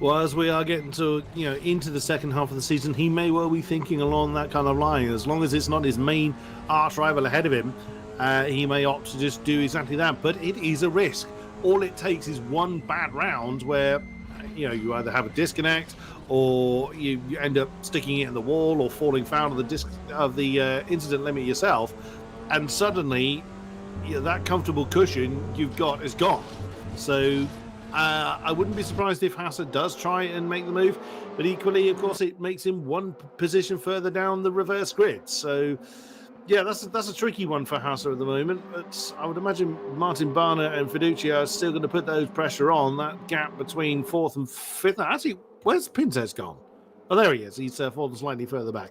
Well, as we are getting to into the second half of the season, he may well be thinking along that kind of line. As long as it's not his main arch rival ahead of him, he may opt to just do exactly that. But it is a risk. All it takes is one bad round where you either have a disconnect, or you end up sticking it in the wall, or falling foul of the incident limit yourself, and suddenly that comfortable cushion you've got is gone. So I wouldn't be surprised if Hasse does try and make the move, but equally, of course, it makes him one position further down the reverse grid. So yeah, that's a tricky one for Hasse at the moment, but I would imagine Martin Barner and Fiduci are still going to put those pressure on. That gap between 4th and 5th. Actually, where's Pintes gone? Oh, there he is. He's fallen slightly further back.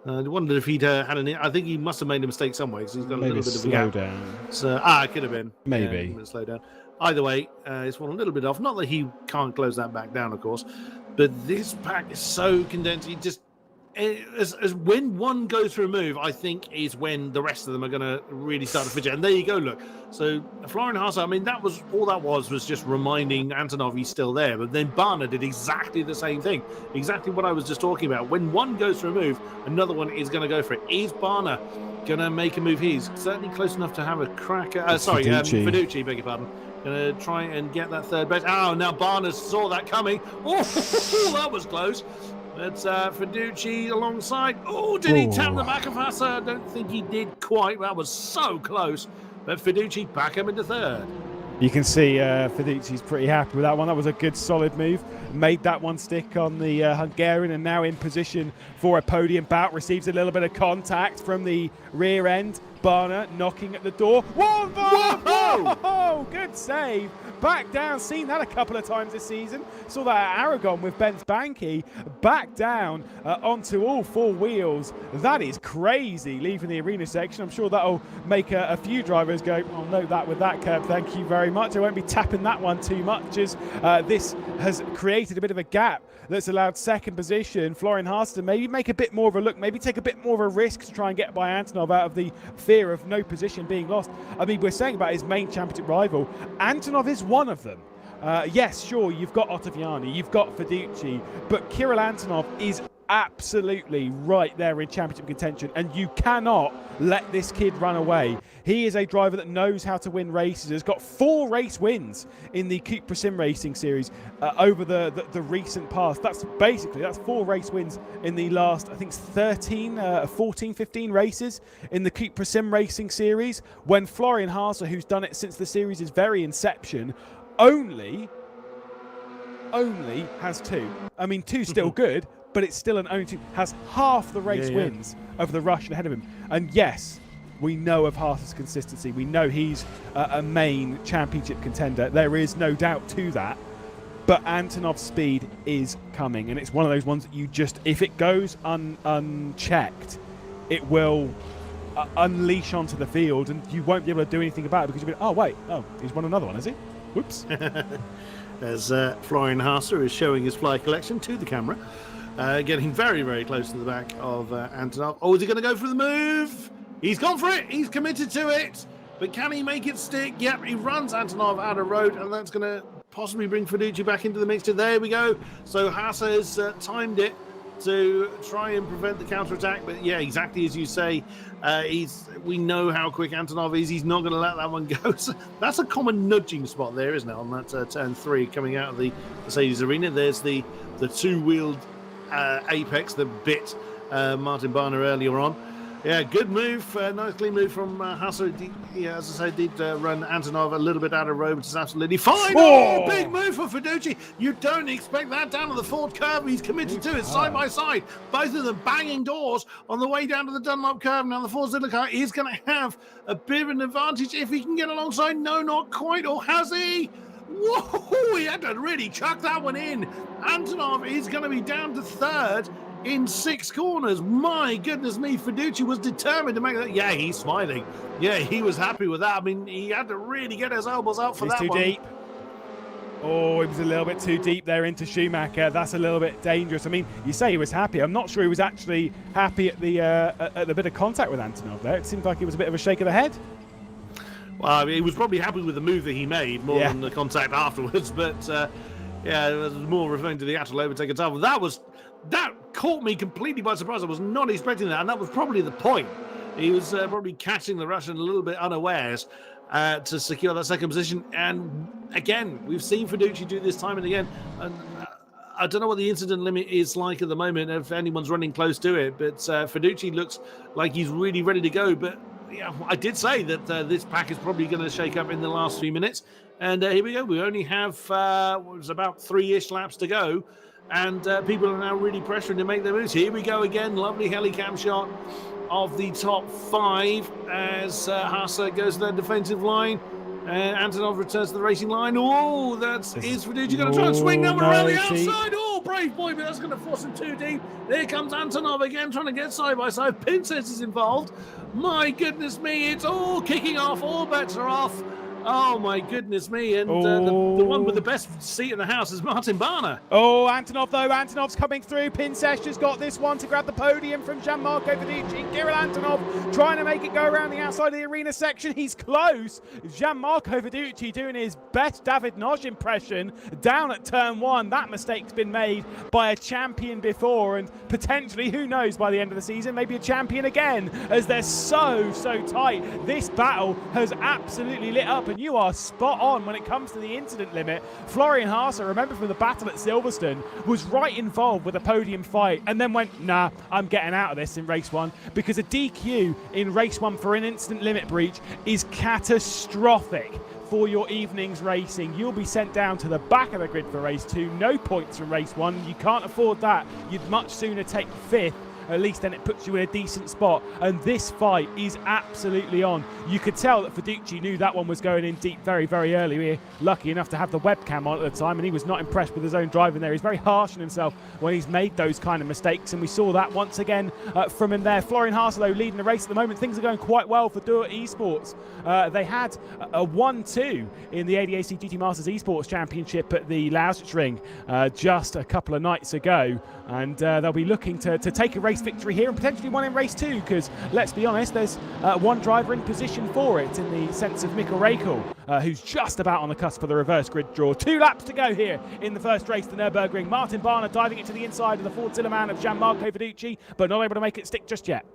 I wondered if he'd had I think he must have made a mistake somewhere, because he's got Maybe a little bit of a slow gap. down. So, it could have been. Maybe. Yeah, slow down. Either way, it's fallen a little bit off. Not that he can't close that back down, of course, but this pack is so condensed. He just, as when one goes through a move, I think is when the rest of them are going to really start to fidget. And there you go, look. So Florian Hasse, I mean, that was just reminding Antonov he's still there. But then Barner did exactly the same thing, exactly what I was just talking about. When one goes through a move, another one is going to go for it. Is Barner going to make a move? He's certainly close enough to have a crack at, Fiduci, beg your pardon. Going to try and get that third base. Oh, now Barner saw that coming. Oh, that was close. That's Fiduci alongside. Oh, did he tap the back of Hasse? I don't think he did quite. That was so close. But Fiduci back him into third. You can see Fiduci's pretty happy with that one. That was a good, solid move. Made that one stick on the Hungarian, and now in position for a podium bout. Receives a little bit of contact from the rear end. Barner knocking at the door. Whoa, Barner! Whoa! Good save. Back down. Seen that a couple of times this season. Saw that at Aragon with Benz Banky. Back down onto all 4 wheels. That is crazy, leaving the arena section. I'm sure that'll make a few drivers go, I'll note that with that curb, thank you very much. I won't be tapping that one too much, as this has created a bit of a gap that's allowed second position Florian Hasse to maybe make a bit more of a look, maybe take a bit more of a risk to try and get by Antonov out of the fear of no position being lost. I mean, we're saying about his main championship rival. Antonov is one of them. Yes, sure, you've got Ottaviani, you've got Fiduci, but Kirill Antonov is absolutely right there in championship contention, and you cannot let this kid run away. He is a driver that knows how to win races, has got 4 race wins in the CUPRA SimRacing Series over the recent past. That's 4 race wins in the last, I think, 14, 15 races in the CUPRA SimRacing Series, when Florian Hasse, who's done it since the series' very inception, only only has 2. I mean, 2's still good, but it's still an only 2. Has half the race wins of the Russian ahead of him. And yes, we know of Hasse's consistency. We know he's a main championship contender. There is no doubt to that. But Antonov's speed is coming, and it's one of those ones that you just, if it goes unchecked, it will unleash onto the field, and you won't be able to do anything about it because you'll be, oh wait, he's won another one, has he? Whoops. As Florian Hasse is showing his fly collection to the camera, getting very, very close to the back of Antonov. Oh, is he going to go for the move? He's gone for it. He's committed to it. But can he make it stick? Yep, he runs Antonov out of road, and that's going to possibly bring Fiduci back into the mixture. There we go. So Hasse has timed it to try and prevent the counter-attack. But yeah, exactly as you say, we know how quick Antonov is. He's not going to let that one go. So that's a common nudging spot there, isn't it, on that turn 3 coming out of the Mercedes arena. There's the two-wheeled apex that bit Martin Barner earlier on. Yeah, good move. Nice clean move from Hasse. Yeah, as I say, did run Antonov a little bit out of road, which is absolutely fine. Oh, big move for Fiduci. You don't expect that down to the Ford curve. He's committed to it side by side. Both of them banging doors on the way down to the Dunlop curve. Now, the Ford Zilla car is going to have a bit of an advantage if he can get alongside. No, not quite. Or has he? Whoa, he had to really chuck that one in. Antonov is going to be down to 3rd. In 6 corners. My goodness me, Fiduci was determined to make that. Yeah, he's smiling. Yeah, he was happy with that. I mean, he had to really get his elbows out for that one. He's too deep. Oh, it was a little bit too deep there into Schumacher. That's a little bit dangerous. I mean, you say he was happy. I'm not sure he was actually happy at the bit of contact with Antonov there. It seemed like it was a bit of a shake of the head. Well, I mean, he was probably happy with the move that he made more than the contact afterwards. But yeah, it was more referring to the actual overtake itself. That caught me completely by surprise. I was not expecting that, and that was probably the point. He was probably catching the Russian a little bit unawares to secure that second position. And again, we've seen Fiduci do this time and again. And I don't know what the incident limit is like at the moment, if anyone's running close to it, but Fiduci looks like he's really ready to go. But yeah, I did say that this pack is probably going to shake up in the last few minutes. And here we go. We only have about 3-ish laps to go. And people are now really pressuring to make their moves. Here we go again. Lovely helicam shot of the top 5 as Hasse goes to the defensive line. Antonov returns to the racing line. Oh, is Fiduci going to try and swing that one around the outside? Oh, brave boy, but that's going to force him too deep. There comes Antonov again, trying to get side by side. Pinsett is involved. My goodness me, it's all kicking off. All bets are off. Oh, my goodness me. And the one with the best seat in the house is Martin Barner. Oh, Antonov, though. Antonov's coming through. Pinsett has got this one to grab the podium from Gianmarco Fiduci. Kirill Antonov trying to make it go around the outside of the arena section. He's close. Gianmarco Fiduci doing his best David Noj impression down at turn 1. That mistake's been made by a champion before, and potentially, who knows, by the end of the season, maybe a champion again, as they're so tight. This battle has absolutely lit up. And you are spot on when it comes to the incident limit. Florian Hasse, remember from the battle at Silverstone, was right involved with a podium fight and then went, nah, I'm getting out of this in race 1, because a DQ in race 1 for an incident limit breach is catastrophic for your evening's racing. You'll be sent down to the back of the grid for race 2. No points from race 1. You can't afford that. You'd much sooner take 5th. At least then it puts you in a decent spot. And this fight is absolutely on. You could tell that Fiduci knew that one was going in deep very, very early. We were lucky enough to have the webcam on at the time, and he was not impressed with his own driving there. He's very harsh on himself when he's made those kind of mistakes, and we saw that once again from him there. Florian Hasse, though, leading the race at the moment. Things are going quite well for Duo Esports. They had a 1-2 in the ADAC GT Masters Esports Championship at the Lausitz just a couple of nights ago, and they'll be looking to take a race victory here and potentially one in race 2, because let's be honest, there's one driver in position for it in the sense of Mikkel Raikl, who's just about on the cusp of the reverse grid draw. 2 laps to go here in the first race, the Nurburgring. Martin Barner diving it to the inside of the Ford Zillerman of Gianmarco Fiduci, but not able to make it stick just yet.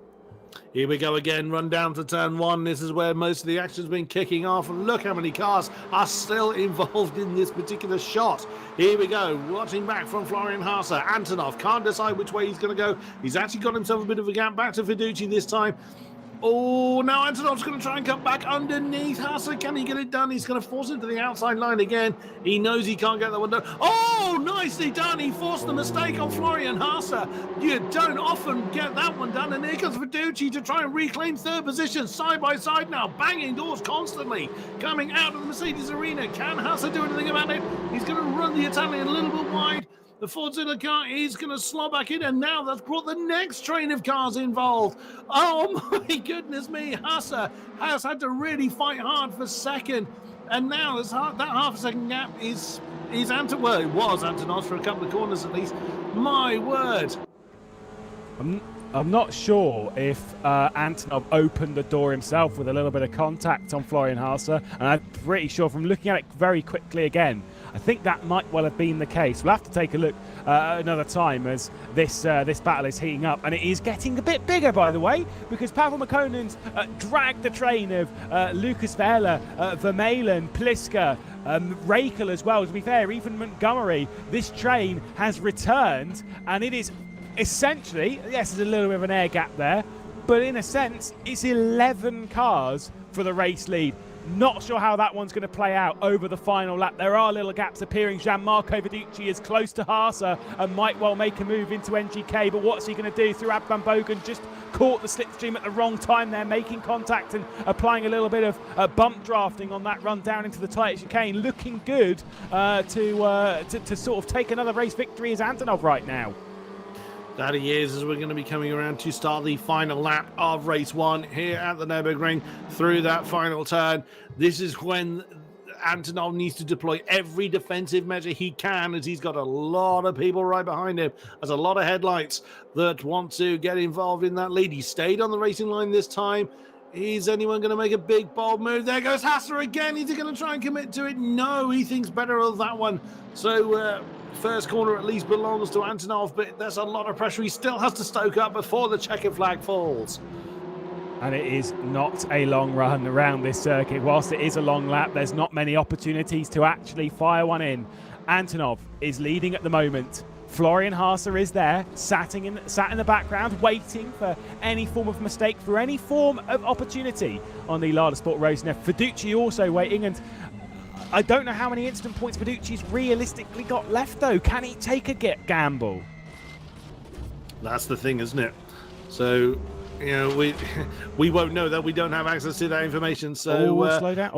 Here we go again, run down to turn 1. This is where most of the action's been kicking off. And look how many cars are still involved in this particular shot. Here we go, watching back from Florian Hasse. Antonov can't decide which way he's going to go. He's actually got himself a bit of a gap back to Fiduci this time. Oh, now Antonov's going to try and come back underneath Hasse. Can he get it done? He's going to force it to the outside line again. He knows he can't get that one done. Oh, nicely done. He forced the mistake on Florian Hasse. You don't often get that one done. And here comes Fiduci to try and reclaim third position. Side by side now, banging doors constantly. Coming out of the Mercedes arena. Can Hasse do anything about it? He's going to run the Italian a little bit wide. The Fortuna car is going to slot back in, and now that's brought the next train of cars involved. Oh my goodness me, Hasse has had to really fight hard for second, and now that half a second gap is it was Antonov's for a couple of corners at least. My word. I'm not sure if Antonov opened the door himself with a little bit of contact on Florian Hasse, and I'm pretty sure from looking at it very quickly again, I think that might well have been the case. We'll have to take a look another time as this battle is heating up, and it is getting a bit bigger, by the way, because Pavel Makonen's dragged the train of Lucas Verla, Vermeulen, Pliska, Rakel as well. To be fair, even Montgomery, this train has returned, and it is essentially, yes, there's a little bit of an air gap there, but in a sense, it's 11 cars for the race lead. Not sure how that one's going to play out over the final lap. There are little gaps appearing. Gianmarco Fiduci is close to Hasse and might well make a move into NGK, but what's he going to do? Through Van Bogen, just caught the slipstream at the wrong time there, making contact and applying a little bit of bump drafting on that run down into the tight chicane. Looking good to sort of take another race victory as Antonov right now. That he is, as we're going to be coming around to start the final lap of race one here at the Nürburgring through that final turn. This is when Antonov needs to deploy every defensive measure he can, as he's got a lot of people right behind him. There's a lot of headlights that want to get involved in that lead. He stayed on the racing line this time. Is anyone going to make a big, bold move? There goes Hasse again. Is he going to try and commit to it? No, he thinks better of that one. So, first corner at least belongs to Antonov, but there's a lot of pressure he still has to stoke up before the checkered flag falls. And it is not a long run around this circuit. Whilst it is a long lap, there's not many opportunities to actually fire one in. Antonov is leading at the moment. Florian Hasse is there, sat in the background, waiting for any form of mistake, for any form of opportunity on the Lada Sport Rosenef. Fiduci also waiting, and I don't know how many instant points Fiduci's realistically got left, though. Can he take a gamble? That's the thing, isn't it? So, you know, we won't know that. We don't have access to that information. So, slow down.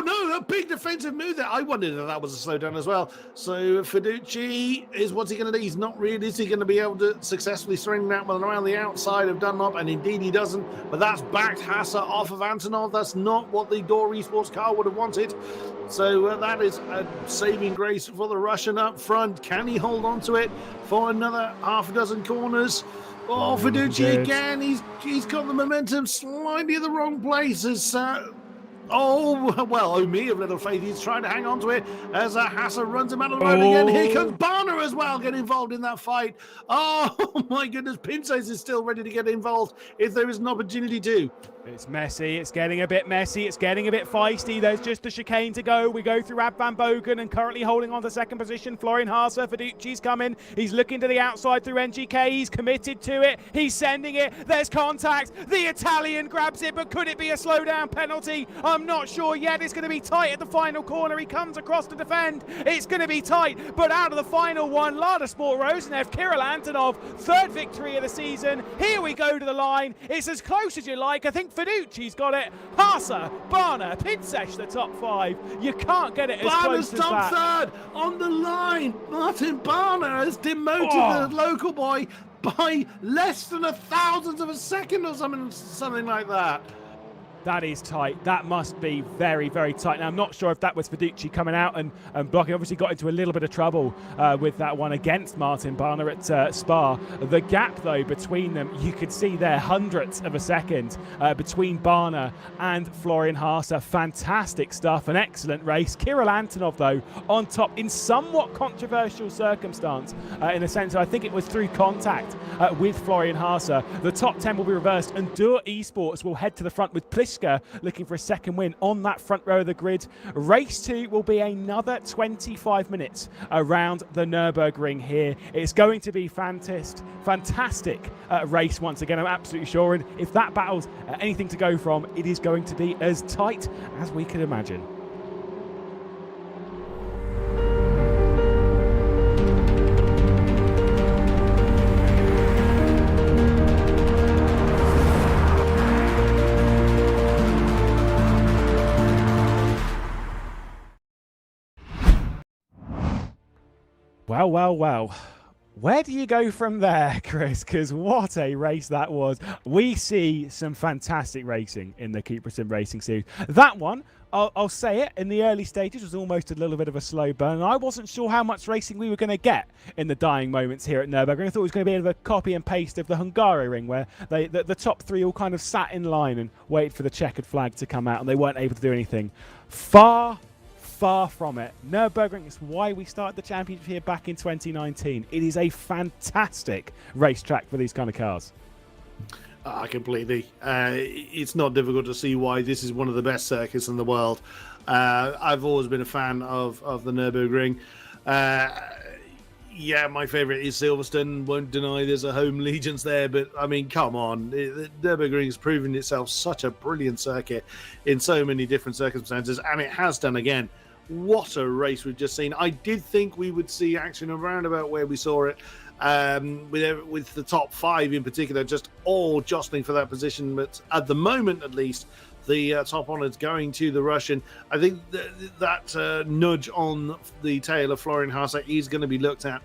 No, a big defensive move there. I wondered if that was a slowdown as well. So, Fiduci what's he going to do? He's not really. Is he going to be able to successfully string that one around the outside of Dunlop? And indeed he doesn't. But that's backed Hasse off of Antonov. That's not what the Door Esports car would have wanted. So that is a saving grace for the Russian up front. Can he hold on to it for another half a dozen corners? Oh, Fiduci again. He's got the momentum slightly in the wrong places. Me of little faith. He's trying to hang on to it as Hasse runs him out of the road again. Here comes Barner as well, get involved in that fight. Oh my goodness, Pinces is still ready to get involved if there is an opportunity to. It's messy, it's getting a bit messy, it's getting a bit feisty. There's just a chicane to go. We go through Van Bogen and currently holding on to second position. Florian Hasse, Fiduci's coming. He's looking to the outside through NGK. He's committed to it. He's sending it. There's contact. The Italian grabs it, but could it be a slowdown penalty? I'm not sure yet. It's going to be tight at the final corner. He comes across to defend. It's going to be tight, but out of the final one, Lada Sport Rosenef, Kirill Antonov, third victory of the season. Here we go to the line. It's as close as you like. I think Fiduci's got it. Hasse, Barner, Pinsesh, the top five. You can't get it as close as that. Barner's top third on the line. Martin Barner has demoted the local boy by less than a thousandth of a second or something like that. That is tight. That must be very, very tight. Now, I'm not sure if that was Fiduci coming out and blocking. Obviously got into a little bit of trouble with that one against Martin Barner at Spa. The gap, though, between them, you could see there hundredths of a second between Barner and Florian Hasse. Fantastic stuff. An excellent race. Kirill Antonov, though, on top in somewhat controversial circumstance in the sense that I think it was through contact with Florian Hasse. The top 10 will be reversed and Door Esports will head to the front with Pliska Pliska looking for a second win on that front row of the grid. Race 2 will be another 25 minutes around the Nürburgring here. It's going to be fantastic race once again, I'm absolutely sure. And if that battle's anything to go from, it is going to be as tight as we could imagine. Well. Where do you go from there, Chris? Because what a race that was. We see some fantastic racing in the CUPRA SimRacing Series. That one, I'll say it, in the early stages was almost a little bit of a slow burn. And I wasn't sure how much racing we were going to get in the dying moments here at Nürburgring. I thought it was going to be a bit of a copy and paste of the Hungarian, where the top three all kind of sat in line and waited for the checkered flag to come out, and they weren't able to do anything. Far from it. Nürburgring is why we started the championship here back in 2019. It is a fantastic racetrack for these kind of cars. Completely. It's not difficult to see why this is one of the best circuits in the world. I've always been a fan of the Nürburgring. Yeah, my favourite is Silverstone. Won't deny there's a home allegiance there, but I mean, come on. Nürburgring has proven itself such a brilliant circuit in so many different circumstances, and it has done again. What a race we've just seen. I did think we would see action around about where we saw it, with the top five in particular, just all jostling for that position. But at the moment, at least, the top honour is going to the Russian. I think that nudge on the tail of Florian Hasse is going to be looked at.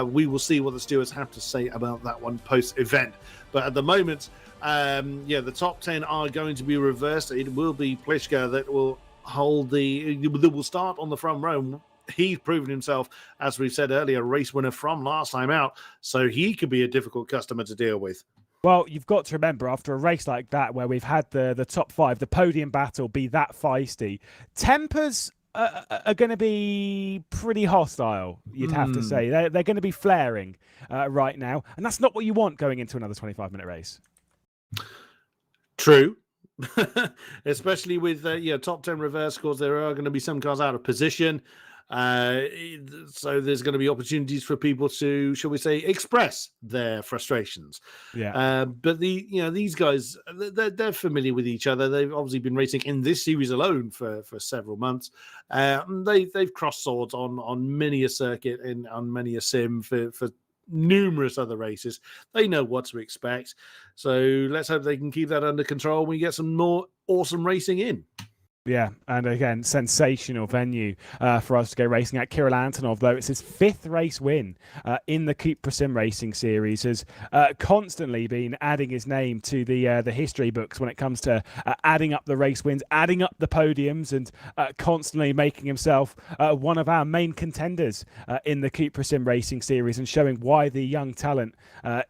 We will see what the stewards have to say about that one post-event. But at the moment, the top 10 are going to be reversed. It will be Pliska that will will start on the front row. He's proven himself, as we said earlier, race winner from last time out, so he could be a difficult customer to deal with. Well, you've got to remember, after a race like that, where we've had the top five, the podium battle be that feisty, tempers are going to be pretty hostile, you'd have to say. They're going to be flaring right now, and that's not what you want going into another 25-minute race. True. Especially with top 10 reverse scores, there are going to be some cars out of position, so there's going to be opportunities for people to, shall we say, express their frustrations. But these guys, they're familiar with each other. They've obviously been racing in this series alone for several months. They've crossed swords on many a circuit and on many a sim for numerous other races. They know what to expect, so let's hope they can keep that under control when we get some more awesome racing in. Yeah, and again, sensational venue for us to go racing at. Kirill Antonov, though, it's his 5th race win in the CUPRA SimRacing Series, has constantly been adding his name to the history books when it comes to adding up the race wins, adding up the podiums, and constantly making himself one of our main contenders in the CUPRA SimRacing Series, and showing why the young talent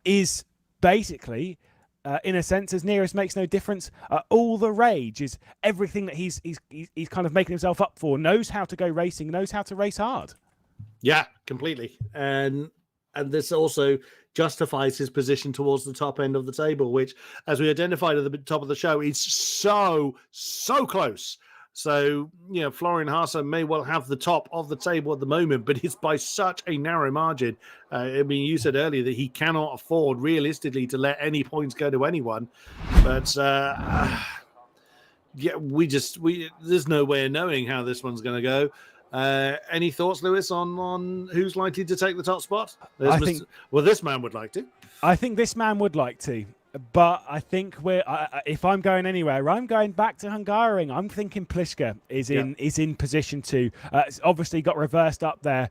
is basically, in a sense, as near as makes no difference. All the rage is everything that he's kind of making himself up for. Knows how to go racing, knows how to race hard. Yeah, completely. And this also justifies his position towards the top end of the table, which, as we identified at the top of the show, is so close. So, Florian Hasse may well have the top of the table at the moment, but it's by such a narrow margin. I mean, you said earlier that he cannot afford realistically to let any points go to anyone. But, there's no way of knowing how this one's going to go. Any thoughts, Lewis, on who's likely to take the top spot? This man would like to. I think this man would like to. But I think if I'm going anywhere, I'm going back to Hungarian. I'm thinking Pliska is in position to. It's obviously got reversed up there.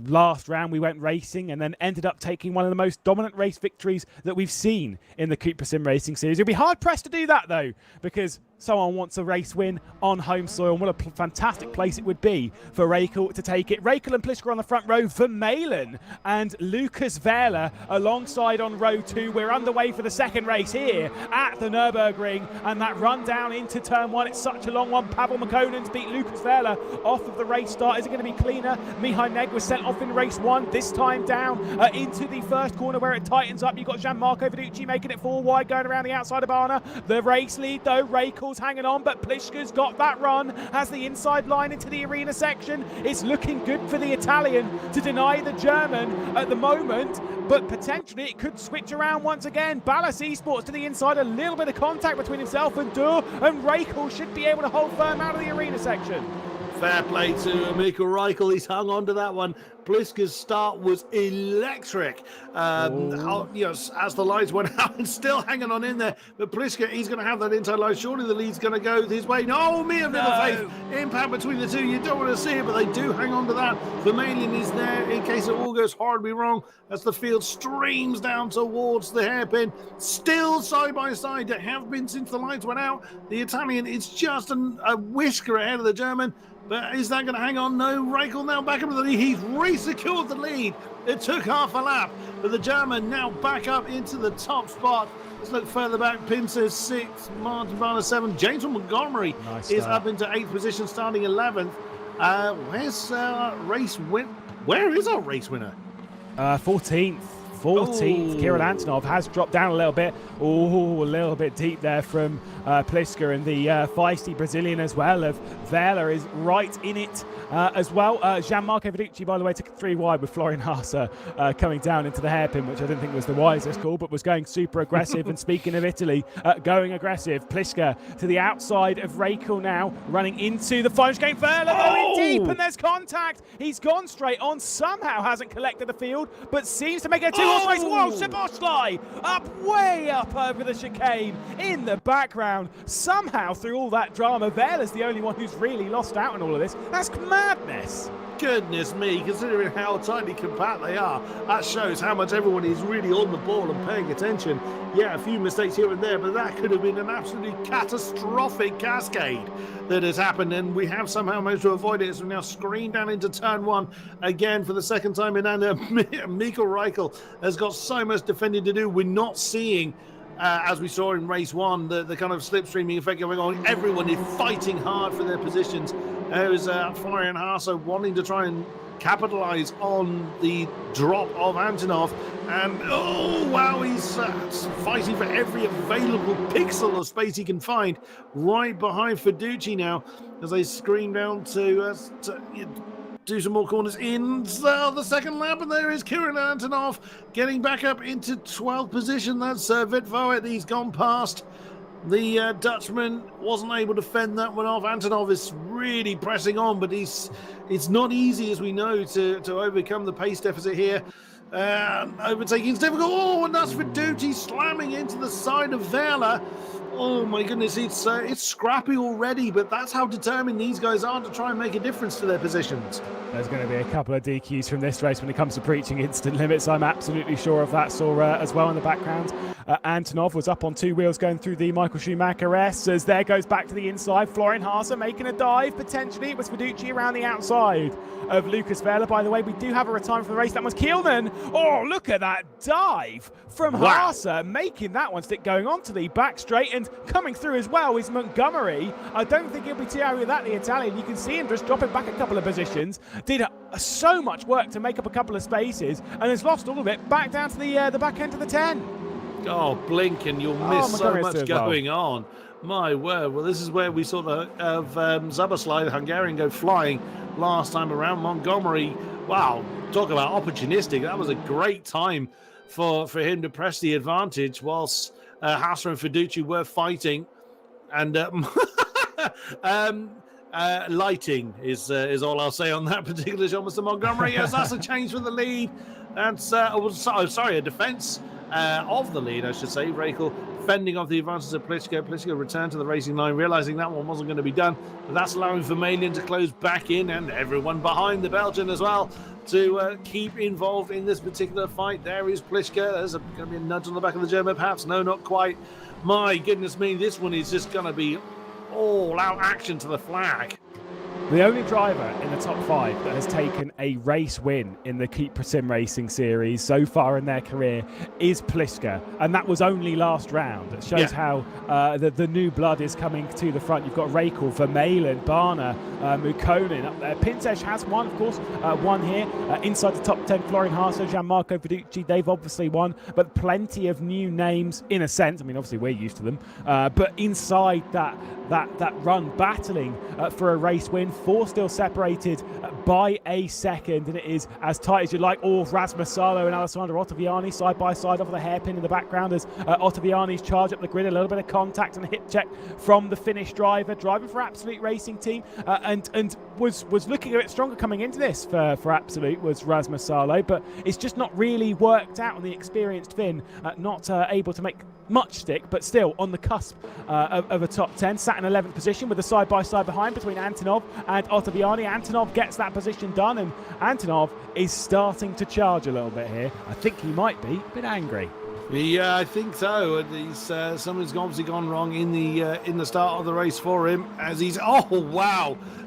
Last round we went racing and then ended up taking one of the most dominant race victories that we've seen in the CUPRA SimRacing Series. It'll be hard pressed to do that though, because someone wants a race win on home soil, and what a fantastic place it would be for Rakel to take it. Rakel and Plisker on the front row, Vermeulen and Lucas Wehrle alongside on row 2. We're underway for the second race here at the Nurburgring, and that run down into turn 1, it's such a long one. Pavel Makonen's beat Lucas Wehrle off of the race start. Is it going to be cleaner? Mihai Neg was sent off in race 1, this time down into the first corner where it tightens up. You've got Gianmarco Fiduci making it 4 wide, going around the outside of Arna. The race lead though, Rakel's hanging on, but Pliska's got that run, has the inside line into the arena section. It's looking good for the Italian to deny the German at the moment, but potentially it could switch around once again. Ballas Esports to the inside, a little bit of contact between himself and Dur, and Rakel should be able to hold firm out of the arena section. Fair play to Mikkel Reichel. He's hung on to that one. Pliska's start was electric. As the lights went out, and still hanging on in there. But Pliska, he's going to have that inside line. Surely the lead's going to go his way. No, me of little faith. Impact between the two. You don't want to see it, but they do hang on to that. Vermeulen is there in case it all goes horribly wrong as the field streams down towards the hairpin. Still side by side. They have been since the lights went out. The Italian is just a whisker ahead of the German. But is that going to hang on? No. Rakel now back up to the lead. He's re-secured the lead. It took half a lap, but the German now back up into the top spot. Let's look further back. Pim says 6, Martin Barner 7. James Montgomery is up into 8th position, starting 11th. Where's race win? Where is our race winner? 14th. Kirill Antonov has dropped down a little bit. A little bit deep there from Pliska, and the feisty Brazilian as well of Wehrle is right in it as well. Gianmarco Fiduci, by the way, took it 3 wide with Florian Hasse coming down into the hairpin, which I didn't think was the wisest call, but was going super aggressive. And speaking of Italy, going aggressive, Pliska to the outside of Rakel now, running into the final game. Wehrle going deep, and there's contact. He's gone straight on, somehow hasn't collected the field, but seems to make it a 2-horse race. Whoa, Seboschlei way up over the chicane in the background. Somehow through all that drama, Wehrle's the only one who's really lost out on all of this. That's madness. Goodness me, considering how tightly compact they are, that shows how much everyone is really on the ball and paying attention. Yeah, a few mistakes here and there, but that could have been an absolutely catastrophic cascade that has happened, and we have somehow managed to avoid it as we now screen down into turn 1 again for the second time in. And Mikkel Reichel has got so much defending to do. We're not seeing as we saw in race 1, the kind of slipstreaming effect going on. Everyone is fighting hard for their positions. There's Florian Hasse wanting to try and capitalize on the drop of Antonov. And, oh, wow, he's fighting for every available pixel of space he can find. Right behind Fiduci now as they scream down to do some more corners in the second lap, and there is Kirill Antonov getting back up into 12th position. That's Vitvoet. He's gone past the Dutchman, wasn't able to fend that one off. Antonov is really pressing on, but it's not easy, as we know, to overcome the pace deficit here. Overtaking is difficult. Oh, and that's Fiduci slamming into the side of Wehrle. Oh my goodness, it's scrappy already, but that's how determined these guys are to try and make a difference to their positions. There's going to be a couple of DQs from this race when it comes to preaching instant limits. I'm absolutely sure of that. Saw as well in the background, Antonov was up on 2 wheels going through the Michael Schumacher S, as there goes back to the inside. Florian Hasse making a dive, potentially. It was Fiduci around the outside of Lucas Wehrle. By the way, we do have a retirement for the race. That was Kielman. Oh, look at that dive from Hasse, making that one stick, going on to the back straight, and coming through as well is Montgomery. I don't think he'll be too happy with that, the Italian. You can see him just dropping back a couple of positions. Did so much work to make up a couple of spaces, and has lost all of it back down to the back end of the 10. Oh, blink and you'll miss so much going on. My word. Well, this is where we saw Szoboszlai, the Hungarian, go flying last time around. Montgomery, wow, talk about opportunistic. That was a great time for him to press the advantage whilst Hasse and Fiduci were fighting. And lighting is all I'll say on that particular shot, Mr. Montgomery. Yes, that's a change for the lead. That's a defence of the lead, I should say. Rakel fending off the advantage of Pliska. Pliska returned to the racing line, realising that one wasn't going to be done. But that's allowing Vermeulen to close back in, and everyone behind the Belgian as well to keep involved in this particular fight. There is Pliska. There's going to be a nudge on the back of the German, perhaps. No, not quite. My goodness me, this one is just going to be all-out action to the flag. The only driver in the top 5 that has taken a race win in the CUPRA SimRacing Series so far in their career is Pliska, and that was only last round. It shows how the new blood is coming to the front. You've got Rakel, Vermeulen, Barna, Mukonin up there. Pintesh has won, of course, won here. Inside the top 10, Florian, Hasse, Gianmarco, Fiduci, they've obviously won, but plenty of new names in a sense. I mean, obviously we're used to them, but inside that run, battling for a race win. 4 still separated by a second, and it is as tight as you like. Oh, Rasmus Salo and Alessandro Ottaviani side by side off the hairpin in the background as Ottaviani's charge up the grid. A little bit of contact and a hip check from the Finnish driver, driving for Absolute Racing Team, and was looking a bit stronger coming into this for Absolute, was Rasmus Salo, but it's just not really worked out on the experienced Finn, not able to make much stick, but still on the cusp of a top 10. Sat in 11th position with a side-by-side behind between Antonov and Ottaviani. Antonov gets that position done, and Antonov is starting to charge a little bit here. I think he might be a bit angry. Yeah, I think so. Something's obviously gone wrong in the start of the race for him, as he's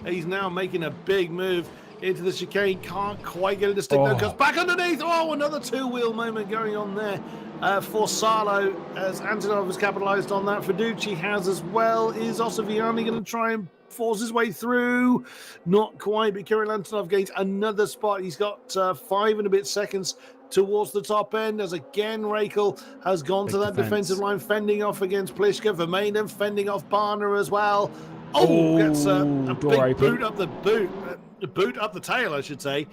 he's now making a big move into the chicane. Can't quite get it to stick though, because back underneath. Another two-wheel moment going on there for Salo, as Antonov has capitalised on that. Fiduci has as well. Is Ottaviani going to try and force his way through? Not quite, but Kirill Antonov gains another spot. He's got 5 and a bit seconds towards the top end, as again Rakel has gone to that defensive line, fending off against Pliska. Vermeulen fending off Barna as well. Gets a big boot up the tail, I should say.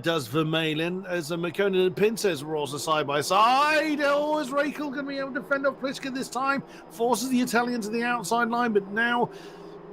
Does Vermeulen, as Mukonin and Pintes were also side by side. Is Rakel going to be able to fend off Pliska this time? Forces the Italian to the outside line, but now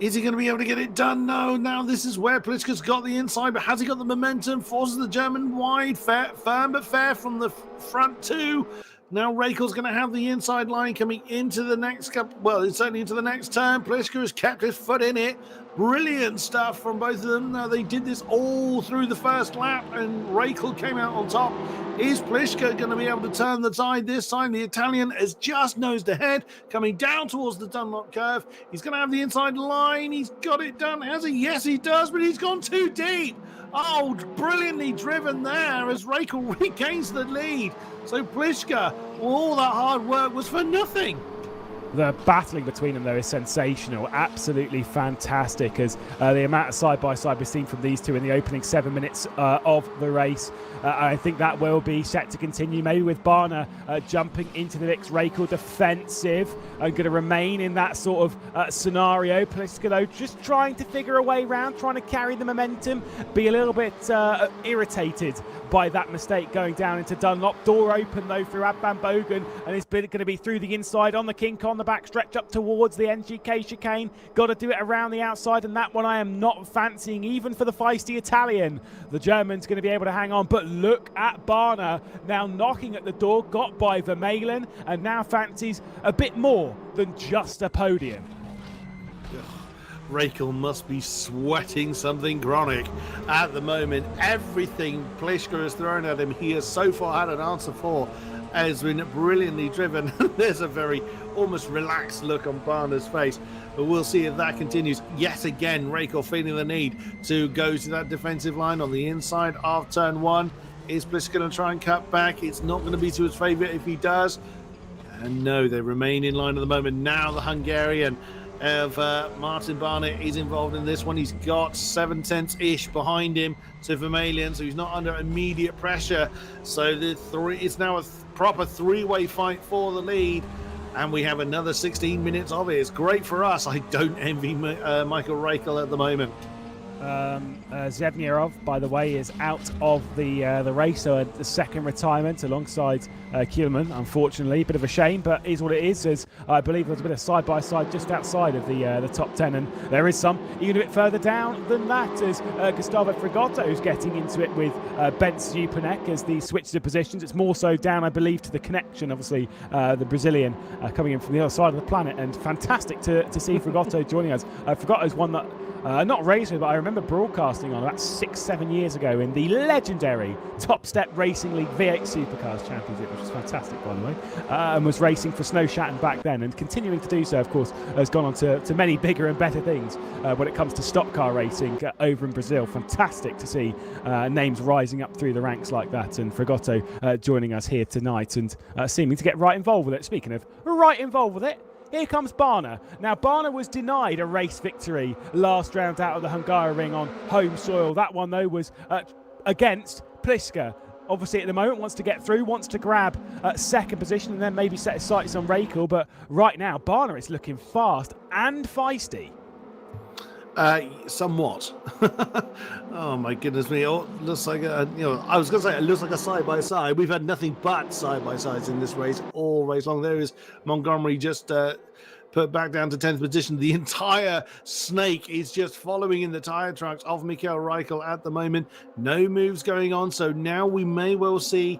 is he going to be able to get it done? No. Now this is where Pliska's got the inside, but has he got the momentum? Forces the German wide, firm but fair from the front too. Now Rakel's going to have the inside line coming into the next it's certainly into the next turn. Pliska has kept his foot in it. Brilliant stuff from both of them. Now they did this all through the first lap, and Rakel came out on top. Is Pliska going to be able to turn the tide this time? The Italian has just nosed ahead, coming down towards the Dunlop curve. He's going to have the inside line. He's got it done, has he? Yes, he does, but he's gone too deep. Brilliantly driven there as Rakel regains the lead. So Pliska, all that hard work was for nothing. The battling between them, though, is sensational. Absolutely fantastic, as the amount of side-by-side we've seen from these two in the opening 7 minutes of the race. I think that will be set to continue, maybe with Barna jumping into the mix. Rakel defensive and going to remain in that sort of scenario. Pliska, though, just trying to figure a way around, trying to carry the momentum, be a little bit irritated by that mistake going down into Dunlop. Door open, though, through Advan Bogan, and it's going to be through the inside on the King Kong. The back stretch up towards the NGK chicane. Got to do it around the outside, and that one I am not fancying, even for the feisty Italian. The German's going to be able to hang on, but look at Barna now knocking at the door, got by Vermeulen, and now fancies a bit more than just a podium. Rakel must be sweating something chronic at the moment. Everything Pliska has thrown at him, he has so far had an answer for, has been brilliantly driven. There's a very almost relaxed look on Barna's face, but we'll see if that continues. Yet again, Rakel feeling the need to go to that defensive line on the inside of turn 1. Is Pliska going to try and cut back? It's not going to be to his favourite if he does. And no, they remain in line at the moment. Now the Hungarian of Martin Barna is involved in this one. He's got 7/10-ish behind him to Vermeulen, so he's not under immediate pressure. So it's now a proper three-way fight for the lead, and we have another 16 minutes of it. It's great for us. I don't envy Michael Rakel at the moment. Zevnierov, by the way, is out of the race, so a second retirement alongside Kielman, unfortunately. Bit of a shame, but is what it is, as I believe there's a bit of side-by-side just outside of the top 10, and there is some even a bit further down than that, as Gustavo Frigotto is getting into it with Bent Zupanek as the switch to positions. It's more so down, I believe, to the connection, obviously, the Brazilian coming in from the other side of the planet, and fantastic to see Frigotto joining us. Frigotto's one that not raced with, but I remember broadcasting on about 6-7 years ago in the legendary Top Step Racing League V8 Supercars Championship, which was fantastic, by the way, and was racing for Snow Shatton back then, and continuing to do so, of course, has gone on to many bigger and better things when it comes to stock car racing over in Brazil. Fantastic to see names rising up through the ranks like that, and Fragotto joining us here tonight and seeming to get right involved with it. Speaking of right involved with it, here comes Barna. Now, Barna was denied a race victory last round out of the Hungarian on home soil. That one, though, was against Pliska. Obviously, at the moment, wants to get through, wants to grab second position and then maybe set his sights on Rakel. But right now, Barna is looking fast and feisty. Somewhat. Oh my goodness me! Oh, looks like I was going to say it looks like a side by side. We've had nothing but side by sides in this race all race long. There is Montgomery just put back down to 10th position. The entire snake is just following in the tyre tracks of Mikael Reichel at the moment. No moves going on, so now we may well see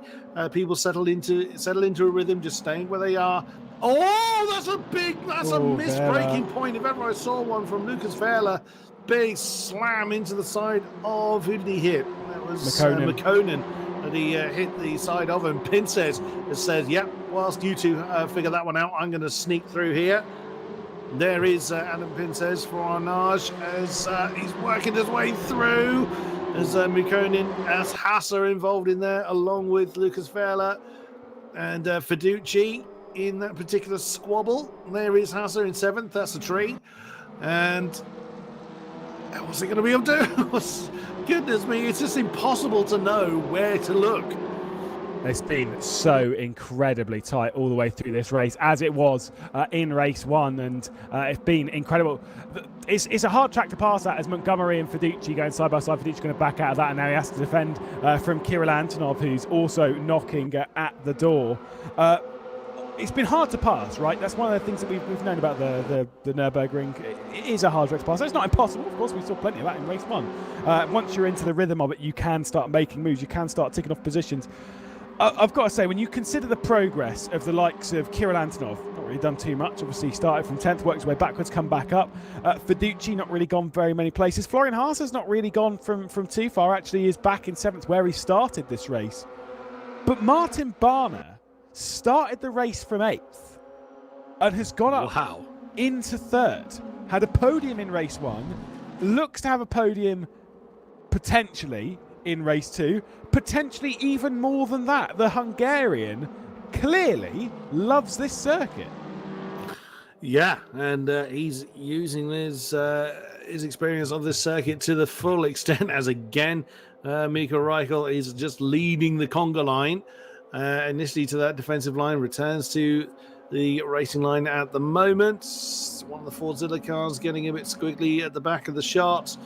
people settle into a rhythm, just staying where they are. Oh, that's a misbreaking point. If ever I saw one from Lucas Verla, big slam into the side of, who did he hit? That was McConan. And he hit the side of him. Pinces has said, yep, whilst you two figure that one out, I'm going to sneak through here. There is Adam Pinces for Arnage as he's working his way through. As McConan, as Hasse involved in there, along with Lucas Verla and Fiduci. In that particular squabble, there is Hasse in 7th. That's a tree. And what's he going to be able to do? Goodness me, it's just impossible to know where to look. It's been so incredibly tight all the way through this race, as it was in race 1, and it's been incredible. It's a hard track to pass at, as Montgomery and Fiduci going side by side. Fiduci going to back out of that, and now he has to defend from Kirill Antonov, who's also knocking at the door. It's been hard to pass, right? That's one of the things that we've known about the Nürburgring. It is a hard track to pass. It's not impossible. Of course, we saw plenty of that in race 1. Once you're into the rhythm of it, you can start making moves. You can start ticking off positions. I've got to say, when you consider the progress of the likes of Kirill Antonov, not really done too much. Obviously, started from 10th, worked his way backwards, come back up. Fiduci, not really gone very many places. Florian Hasse has not really gone from too far. Actually, he is back in 7th, where he started this race. But Martin Barna started the race from 8th and has gone up into 3rd. Had a podium in race 1, looks to have a podium potentially in race 2, potentially even more than that. The Hungarian clearly loves this circuit. Yeah, and he's using his experience of this circuit to the full extent, as again, Mikael Reichel is just leading the conga line. Initially to that defensive line, returns to the racing line at the moment. One of the Fordzilla cars getting a bit squiggly at the back of the shot.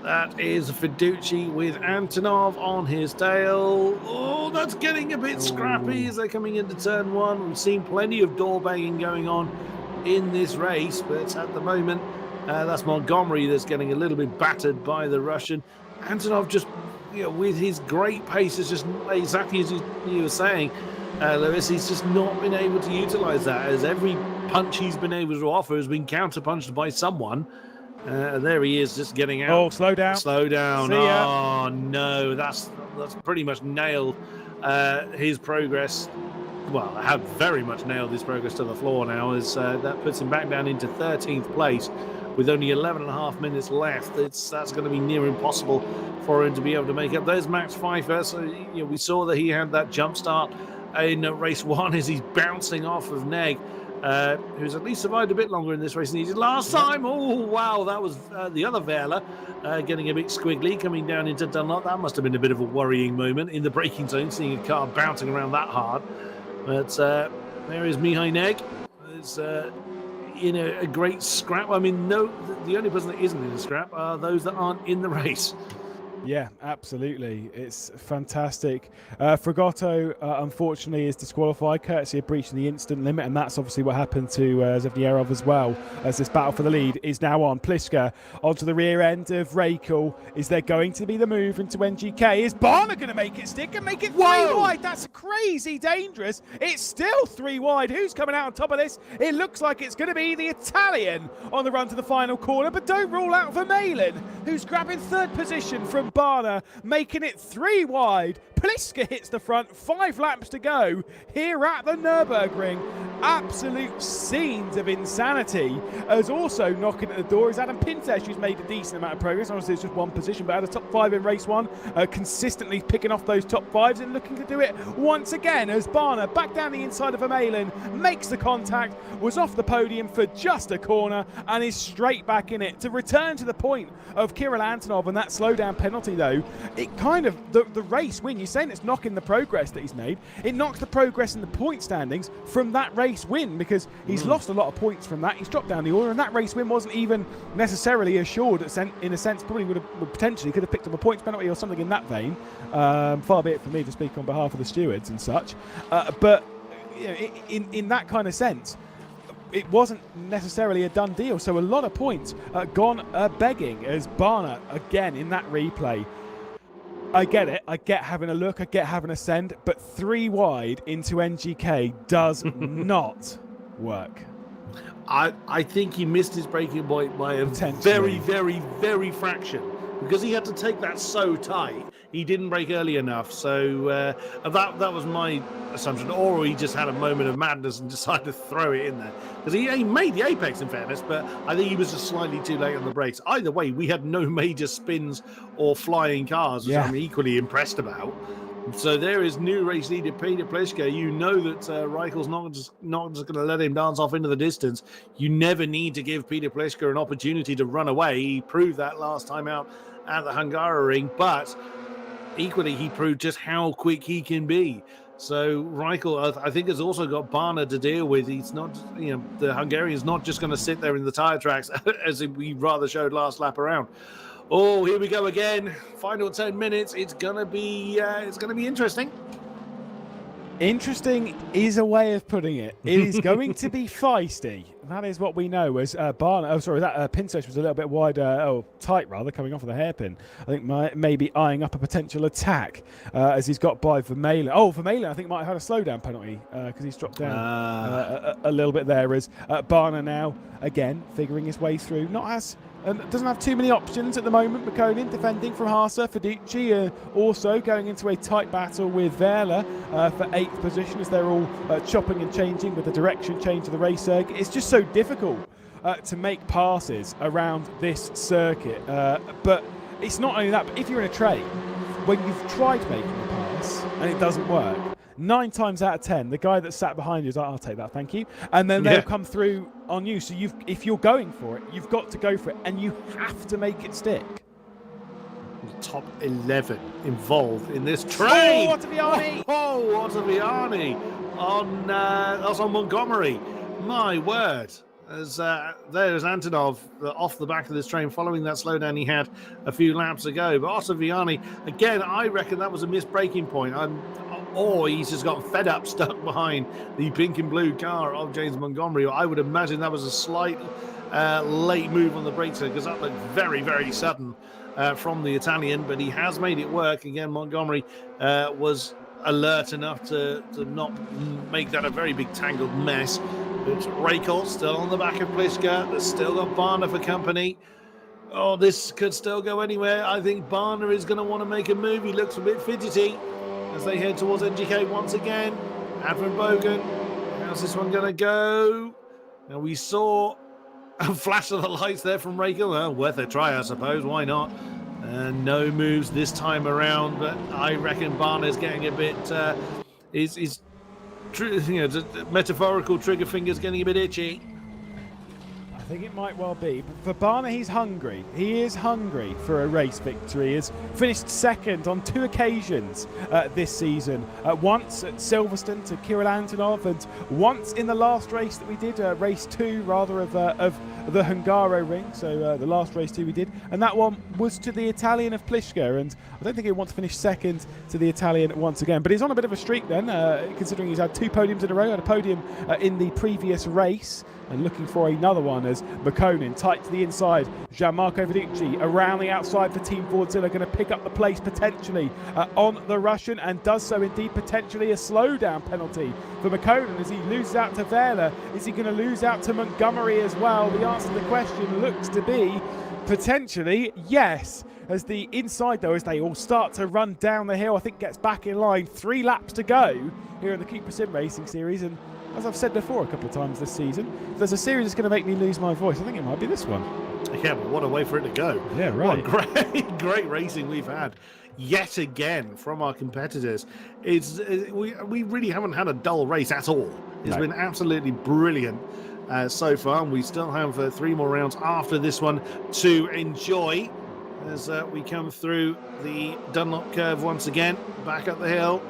That is Fiduci with Antonov on his tail. Oh, that's getting a bit scrappy as they're coming into turn 1. We've seen plenty of door banging going on in this race, but at the moment, that's Montgomery that's getting a little bit battered by the Russian. Antonov just, with his great pace, is just exactly as you were saying, Lewis, he's just not been able to utilise that, as every punch he's been able to offer has been counterpunched by someone. There he is, just getting out. Oh, slow down. Slow down. See ya. Oh, no, that's pretty much nailed his progress. Well, I have very much nailed his progress to the floor now, as that puts him back down into 13th place. With only 11.5 minutes left, that's going to be near impossible for him to be able to make up. There's Max Pfeiffer. So we saw that he had that jump start in race 1 as he's bouncing off of Neg, who's at least survived a bit longer in this race than he did last time. Oh, wow, that was the other Verla getting a bit squiggly, coming down into Dunlop. That must have been a bit of a worrying moment in the braking zone, seeing a car bouncing around that hard. But there is Mihai Neg. It's in a great scrap. I mean, no, the only person that isn't in a scrap are those that aren't in the race. Yeah, absolutely. It's fantastic. Fragotto, unfortunately, is disqualified courtesy of breaching the instant limit, and that's obviously what happened to Zavdierov as well, as this battle for the lead is now on. Pliska onto the rear end of Rakel. Is there going to be the move into NGK? Is Barner going to make it stick and make it 3 wide? That's crazy dangerous. It's still 3 wide. Who's coming out on top of this? It looks like it's going to be the Italian on the run to the final corner, but don't rule out Vermeulen, who's grabbing 3rd position from Barner, making it 3 wide. Pliska hits the front, 5 laps to go here at the Nürburgring. Absolute scenes of insanity. As also knocking at the door is Adam Pintesh, who's made a decent amount of progress. Obviously, it's just 1 position, but had a top 5 in race 1, consistently picking off those top 5s and looking to do it once again as Barner back down the inside of Vermeulen, makes the contact, was off the podium for just a corner, and is straight back in it to return to the point of Kirill Antonov. And that slowdown penalty, though, it kind of, the race win, you're saying it's knocking the progress that he's made, it knocks the progress in the point standings from that race win, because he's lost a lot of points from that. He's dropped down the order, and that race win wasn't even necessarily assured in a sense. Probably would potentially could have picked up a points penalty or something in that vein. Far be it for me to speak on behalf of the stewards and such, but you know, in that kind of sense, it wasn't necessarily a done deal. So a lot of points gone begging as Barner again in that replay. I get it. I get having a look. I get having a send. But 3 wide into NGK does not work. I think he missed his braking point by a very, very, very fraction, because he had to take that so tight. He didn't brake early enough. So that was my assumption. Or he just had a moment of madness and decided to throw it in there. Because he made the apex, in fairness, but I think he was just slightly too late on the brakes. Either way, we had no major spins or flying cars, which I'm equally impressed about. So there is new race leader Peter Pliska. You know that Reichel's not just going to let him dance off into the distance. You never need to give Peter Pliska an opportunity to run away. He proved that last time out at the Hungarian, but equally he proved just how quick he can be. So Reichel, I think, has also got Barner to deal with. He's not, the Hungarian's not just going to sit there in the tyre tracks as we rather showed last lap around. Oh, here we go again. Final 10 minutes. It's gonna be interesting. Interesting is a way of putting it. It is going to be feisty. That is what we know. As Barner, that Pintesh was a little bit wider, tight rather, coming off of the hairpin. I think maybe eyeing up a potential attack as he's got by Vermeulen. Vermeulen, I think, might have had a slowdown penalty because he's dropped down a little bit there. As Barner now again figuring his way through, doesn't have too many options at the moment. McConan defending from Hasse. Fiduci also going into a tight battle with Verla for 8th position as they're all chopping and changing with the direction change of the race circuit. It's just so difficult to make passes around this circuit. But it's not only that, but if you're in a train, when you've tried making a pass and it doesn't work, 9 times out of 10, the guy that sat behind you is like, I'll take that, thank you. And then they'll come through on you. So if you're going for it, you've got to go for it, and you have to make it stick. Top 11 involved in this train. Ottaviani! Ottaviani on Montgomery. My word. There's Antonov off the back of this train following that slowdown he had a few laps ago. But Ottaviani, again, I reckon that was a missed braking point. Or he's just got fed up, stuck behind the pink and blue car of James Montgomery. I would imagine that was a slight late move on the brakes because that looked very, very sudden from the Italian. But he has made it work. Again, Montgomery was alert enough to not make that a very big tangled mess. But Reichel still on the back of Pliska. There's still got Barner for company. Oh, this could still go anywhere. I think Barner is going to want to make a move. He looks a bit fidgety as they head towards NGK once again. Advent Bogan. How's this one going to go? Now, we saw a flash of the lights there from Reichel. Well, worth a try, I suppose. Why not? No moves this time around, but I reckon Barner's getting a bit... metaphorical trigger fingers getting a bit itchy. I think it might well be. But for Barna, he's hungry. He is hungry for a race victory. He has finished second on 2 occasions this season. Once at Silverstone to Kirill Antonov, and once in the last race that we did, race 2 rather of the Hungaroring. So the last race 2 we did, and that one was to the Italian of Pliszka. And I don't think he wants to finish second to the Italian once again. But he's on a bit of a streak then, considering he's had 2 podiums in a row. Had a podium in the previous race, and looking for another one as McConan tight to the inside. Gianmarco Fiduci around the outside for Team Fordzilla, going to pick up the place potentially on the Russian, and does so indeed. Potentially a slowdown penalty for McConan as he loses out to Vela. Is he going to lose out to Montgomery as well? The answer to the question looks to be potentially yes. As the inside though, as they all start to run down the hill, I think gets back in line. 3 laps to go here in the CUPRA SimRacing Series, and as I've said before a couple of times this season, if there's a series that's going to make me lose my voice, I think it might be this one. Yeah, but what a way for it to go. Yeah, right. What great racing we've had yet again from our competitors. We really haven't had a dull race at all. It's been absolutely brilliant so far, and we still have 3 more rounds after this one to enjoy as we come through the Dunlop curve once again, back up the hill.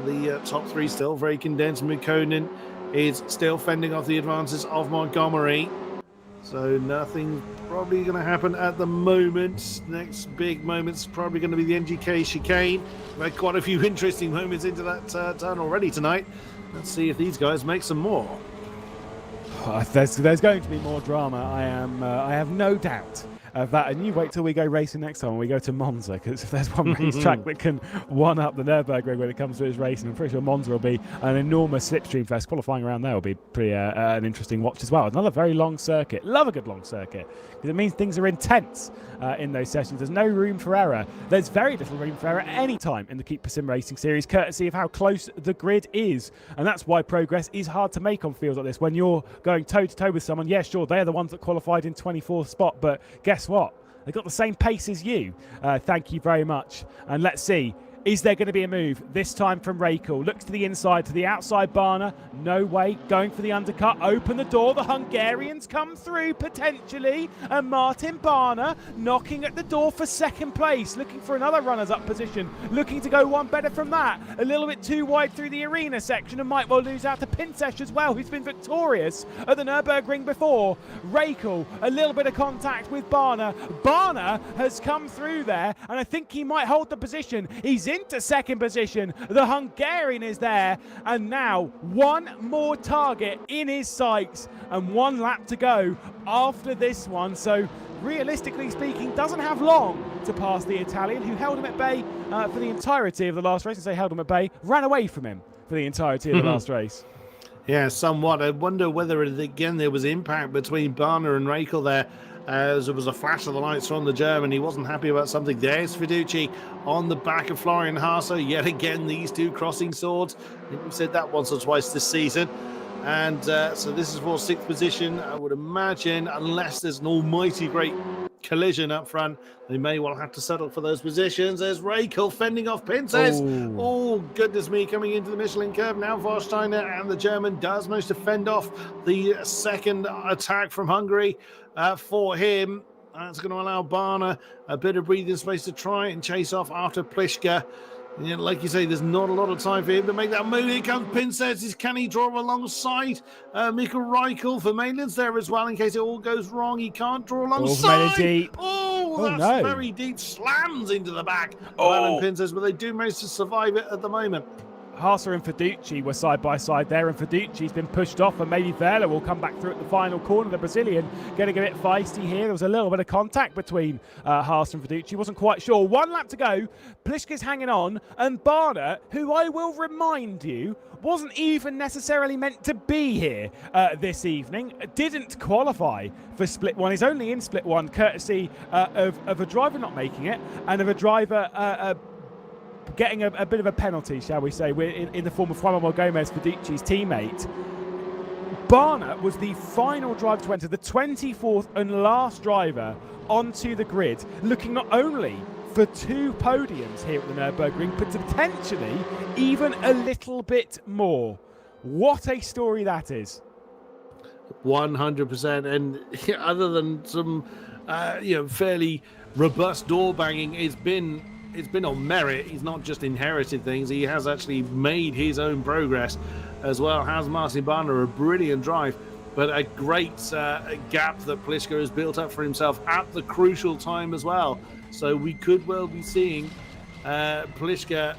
The top 3 still very condensed. McConan is still fending off the advances of Montgomery. So nothing probably going to happen at the moment. Next big moment's probably going to be the NGK chicane. We've had quite a few interesting moments into that turn already tonight. Let's see if these guys make some more. There's going to be more drama. I have no doubt of that, and you wait till we go racing next time when we go to Monza, because if there's one racetrack that can one-up the Nürburgring when it comes to its racing, I'm pretty sure Monza will be an enormous slipstream fest. Qualifying around there will be pretty an interesting watch as well. Another very long circuit. Love a good long circuit, because it means things are intense in those sessions. There's no room for error. There's very little room for error at any time in the CUPRA SimRacing Series, courtesy of how close the grid is, and that's why progress is hard to make on fields like this. When you're going toe-to-toe with someone, yeah, sure, they're the ones that qualified in 24th spot, but guess what? They've got the same pace as you. Thank you very much. And let's see. Is there going to be a move? This time from Rakel. Looks to the inside, to the outside Barna. No way. Going for the undercut. Open the door. The Hungarians come through potentially. And Martin Barna knocking at the door for second place. Looking for another runners-up position. Looking to go one better from that. A little bit too wide through the arena section, and might well lose out to Pinsesh as well, who's been victorious at the Nürburgring before. Rakel, a little bit of contact with Barna. Barna has come through there, and I think he might hold the position. He's into second position. The Hungarian is there, and now one more target in his sights and 1 lap to go after this one. So realistically speaking, doesn't have long to pass the Italian, who held him at bay for the entirety of the last race. I say held him at bay, ran away from him for the entirety of the last race. Yeah, somewhat. I wonder whether, again, there was impact between Barna and Rakel there, as there was a flash of the lights from the German. He wasn't happy about something. There's Fiduci on the back of Florian Hasse. Yet again, these 2 crossing swords. I think we've said that once or twice this season. And so this is for 6th position. I would imagine, unless there's an almighty great collision up front, they may well have to settle for those positions. There's Rakel fending off Pinsesh. Oh, goodness me, coming into the Michelin curve now. Vorsteiner, and the German does manage to fend off the second attack from Hungary for him. That's going to allow Barna a bit of breathing space to try and chase off after Pliszka. Yeah, like you say, there's not a lot of time for him to make that move. Here comes Pinsesh. Can he draw alongside Mikkel Rakel for Mainlands there as well, in case it all goes wrong? He can't draw alongside. That's very deep. Slams into the back of Alan Pinsesh, but they do manage to survive it at the moment. Hasse and Fiduci were side by side there, and Fiduci's been pushed off, and maybe Vela will come back through at the final corner. The Brazilian getting a bit feisty here. There was a little bit of contact between Hasse and Fiduci. Wasn't quite sure. 1 lap to go. Pliszka's hanging on, and Barna, who I will remind you wasn't even necessarily meant to be here this evening, didn't qualify for Split 1. He's only in Split 1 courtesy of a driver not making it, and of a driver getting a bit of a penalty, shall we say, in the form of Juan Manuel Gomez, Fiduci's teammate. Barna was the final driver to enter, the 24th and last driver onto the grid, looking not only for 2 podiums here at the Nürburgring, but potentially even a little bit more. What a story that is. 100%. And other than some, fairly robust door banging, it's been on merit. He's not just inherited things; he has actually made his own progress as well. Has Marcin Barner a brilliant drive, but a great gap that Pliska has built up for himself at the crucial time as well. So we could well be seeing Pliska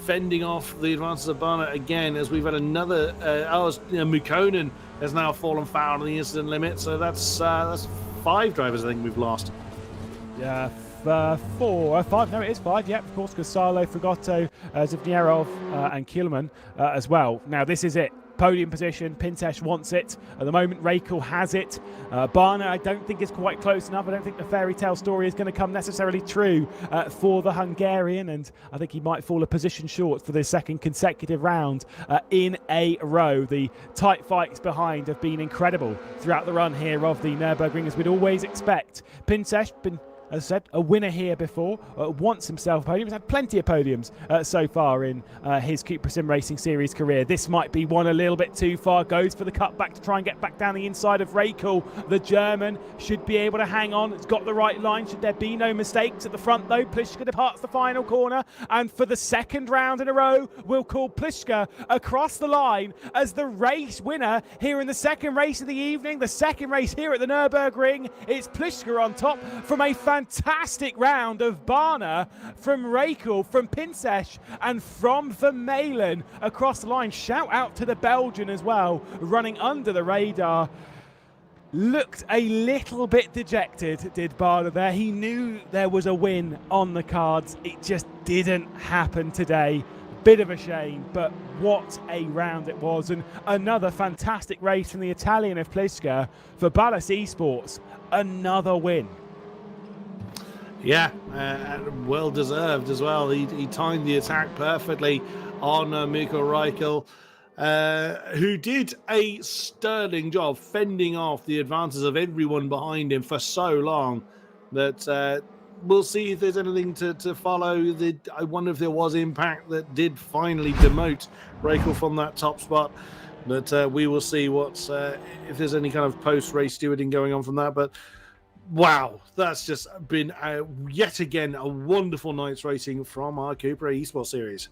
fending off the advances of Barner again, as we've had another. Mukonen has now fallen foul on the incident limit. So that's 5 drivers I think we've lost. Yeah. 4, 5. No, it is 5. Yeah, of course, because Salo, Fragotto, Zvnierov, and Kielman as well. Now, this is it. Podium position. Pintesh wants it. At the moment, Raikkonen has it. Barner, I don't think is quite close enough. I don't think the fairy tale story is going to come necessarily true for the Hungarian, and I think he might fall a position short for the second consecutive round in a row. The tight fights behind have been incredible throughout the run here of the Nürburgring, as we'd always expect. Pintesh been, as I said, a winner here before, wants himself a podium. He's had plenty of podiums so far in his CUPRA SimRacing Series career. This might be one a little bit too far. Goes for the cutback to try and get back down the inside of Raikkonen. The German should be able to hang on. It's got the right line. Should there be no mistakes at the front, though? Pliska departs the final corner. And for the second round in a row, we'll call Pliska across the line as the race winner here in the second race of the evening. The second race here at the Nürburgring. It's Pliska on top from a fantastic round of Barner, from Raikkonen, from Pintesh, and from Vermeulen across the line. Shout out to the Belgian as well, running under the radar. Looked a little bit dejected, did Barner there. He knew there was a win on the cards. It just didn't happen today. Bit of a shame, but what a round it was. And another fantastic race from the Italian of Pliska for Ballas Esports. Another win. Yeah, well deserved as well. He timed the attack perfectly on Mikko Räikkönen, who did a sterling job fending off the advances of everyone behind him for so long that we'll see if there's anything to follow. I wonder if there was impact that did finally demote Räikkönen from that top spot. But we will see if there's any kind of post-race stewarding going on from that. But wow, that's just been yet again a wonderful night's racing from our CUPRA Esports Series.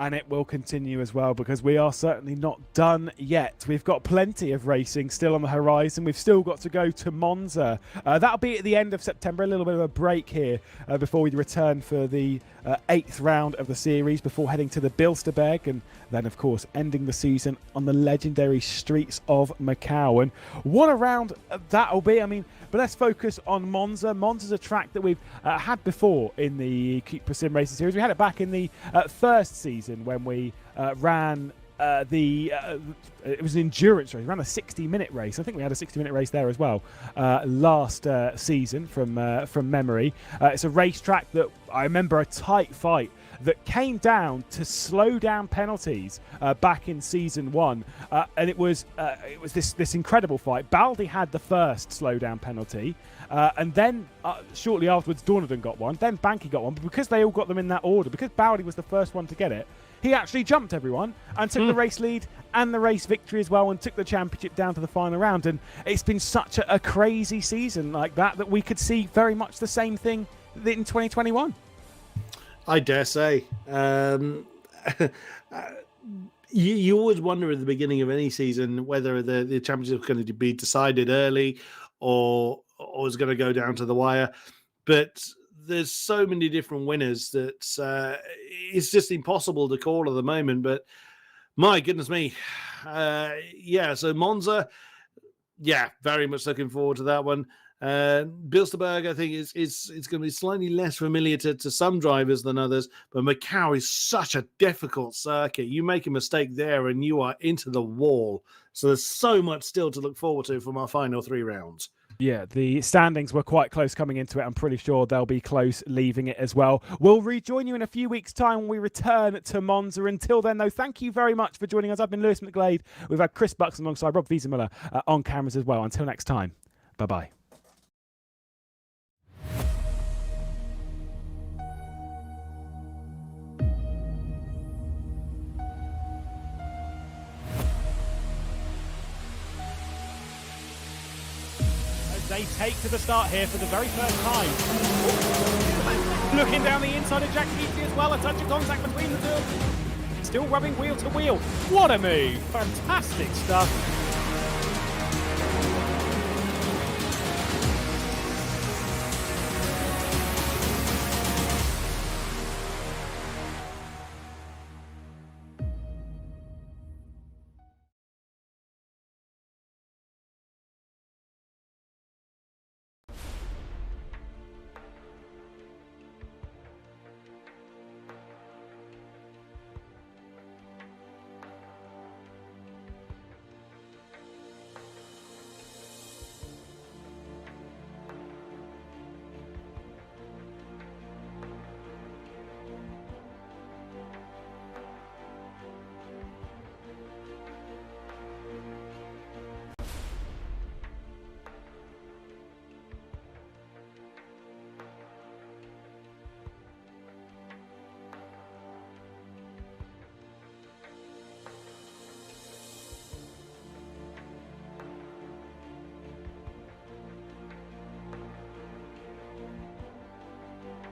And it will continue as well, because we are certainly not done yet. We've got plenty of racing still on the horizon. We've still got to go to Monza. That'll be at the end of September, a little bit of a break here before we return for the 8th round of the series, before heading to the Bilsterberg, and then, of course, ending the season on the legendary streets of Macau. And what a round that'll be. I mean, but let's focus on Monza. Monza's a track that we've had before in the CUPRA SimRacing Series. We had it back in the first season when we ran it was an endurance race. We ran a 60-minute race. I think we had a 60-minute race there as well last season from memory. It's a racetrack that I remember a tight fight that came down to slow down penalties back in season 1, and it was this incredible fight. Baldi had the first slow down penalty, and then shortly afterwards Dornadon got one, then Banky got one, but because they all got them in that order, because Baldi was the first one to get it, he actually jumped everyone and took the race lead and the race victory as well, and took the championship down to the final round. And it's been such a crazy season like that we could see very much the same thing in 2021. I dare say. You always wonder at the beginning of any season whether the championship is going to be decided early or is going to go down to the wire. But there's so many different winners that it's just impossible to call at the moment. But my goodness me. So Monza, very much looking forward to that one. Bilsterberg, I think, it's going to be slightly less familiar to some drivers than others, but Macau is such a difficult circuit. You make a mistake there and you are into the wall. So there's so much still to look forward to from our final 3 rounds. Yeah, the standings were quite close coming into it. I'm pretty sure they'll be close leaving it as well. We'll rejoin you in a few weeks' time when we return to Monza. Until then, though, thank you very much for joining us. I've been Lewis McGlade. We've had Chris Buxton alongside Rob Wiesenmüller on cameras as well. Until next time, bye-bye. they take to the start here for the very first time. Looking down the inside of Jack Keatley as well, a touch of contact between the two. Still rubbing wheel to wheel. What a move! Fantastic stuff.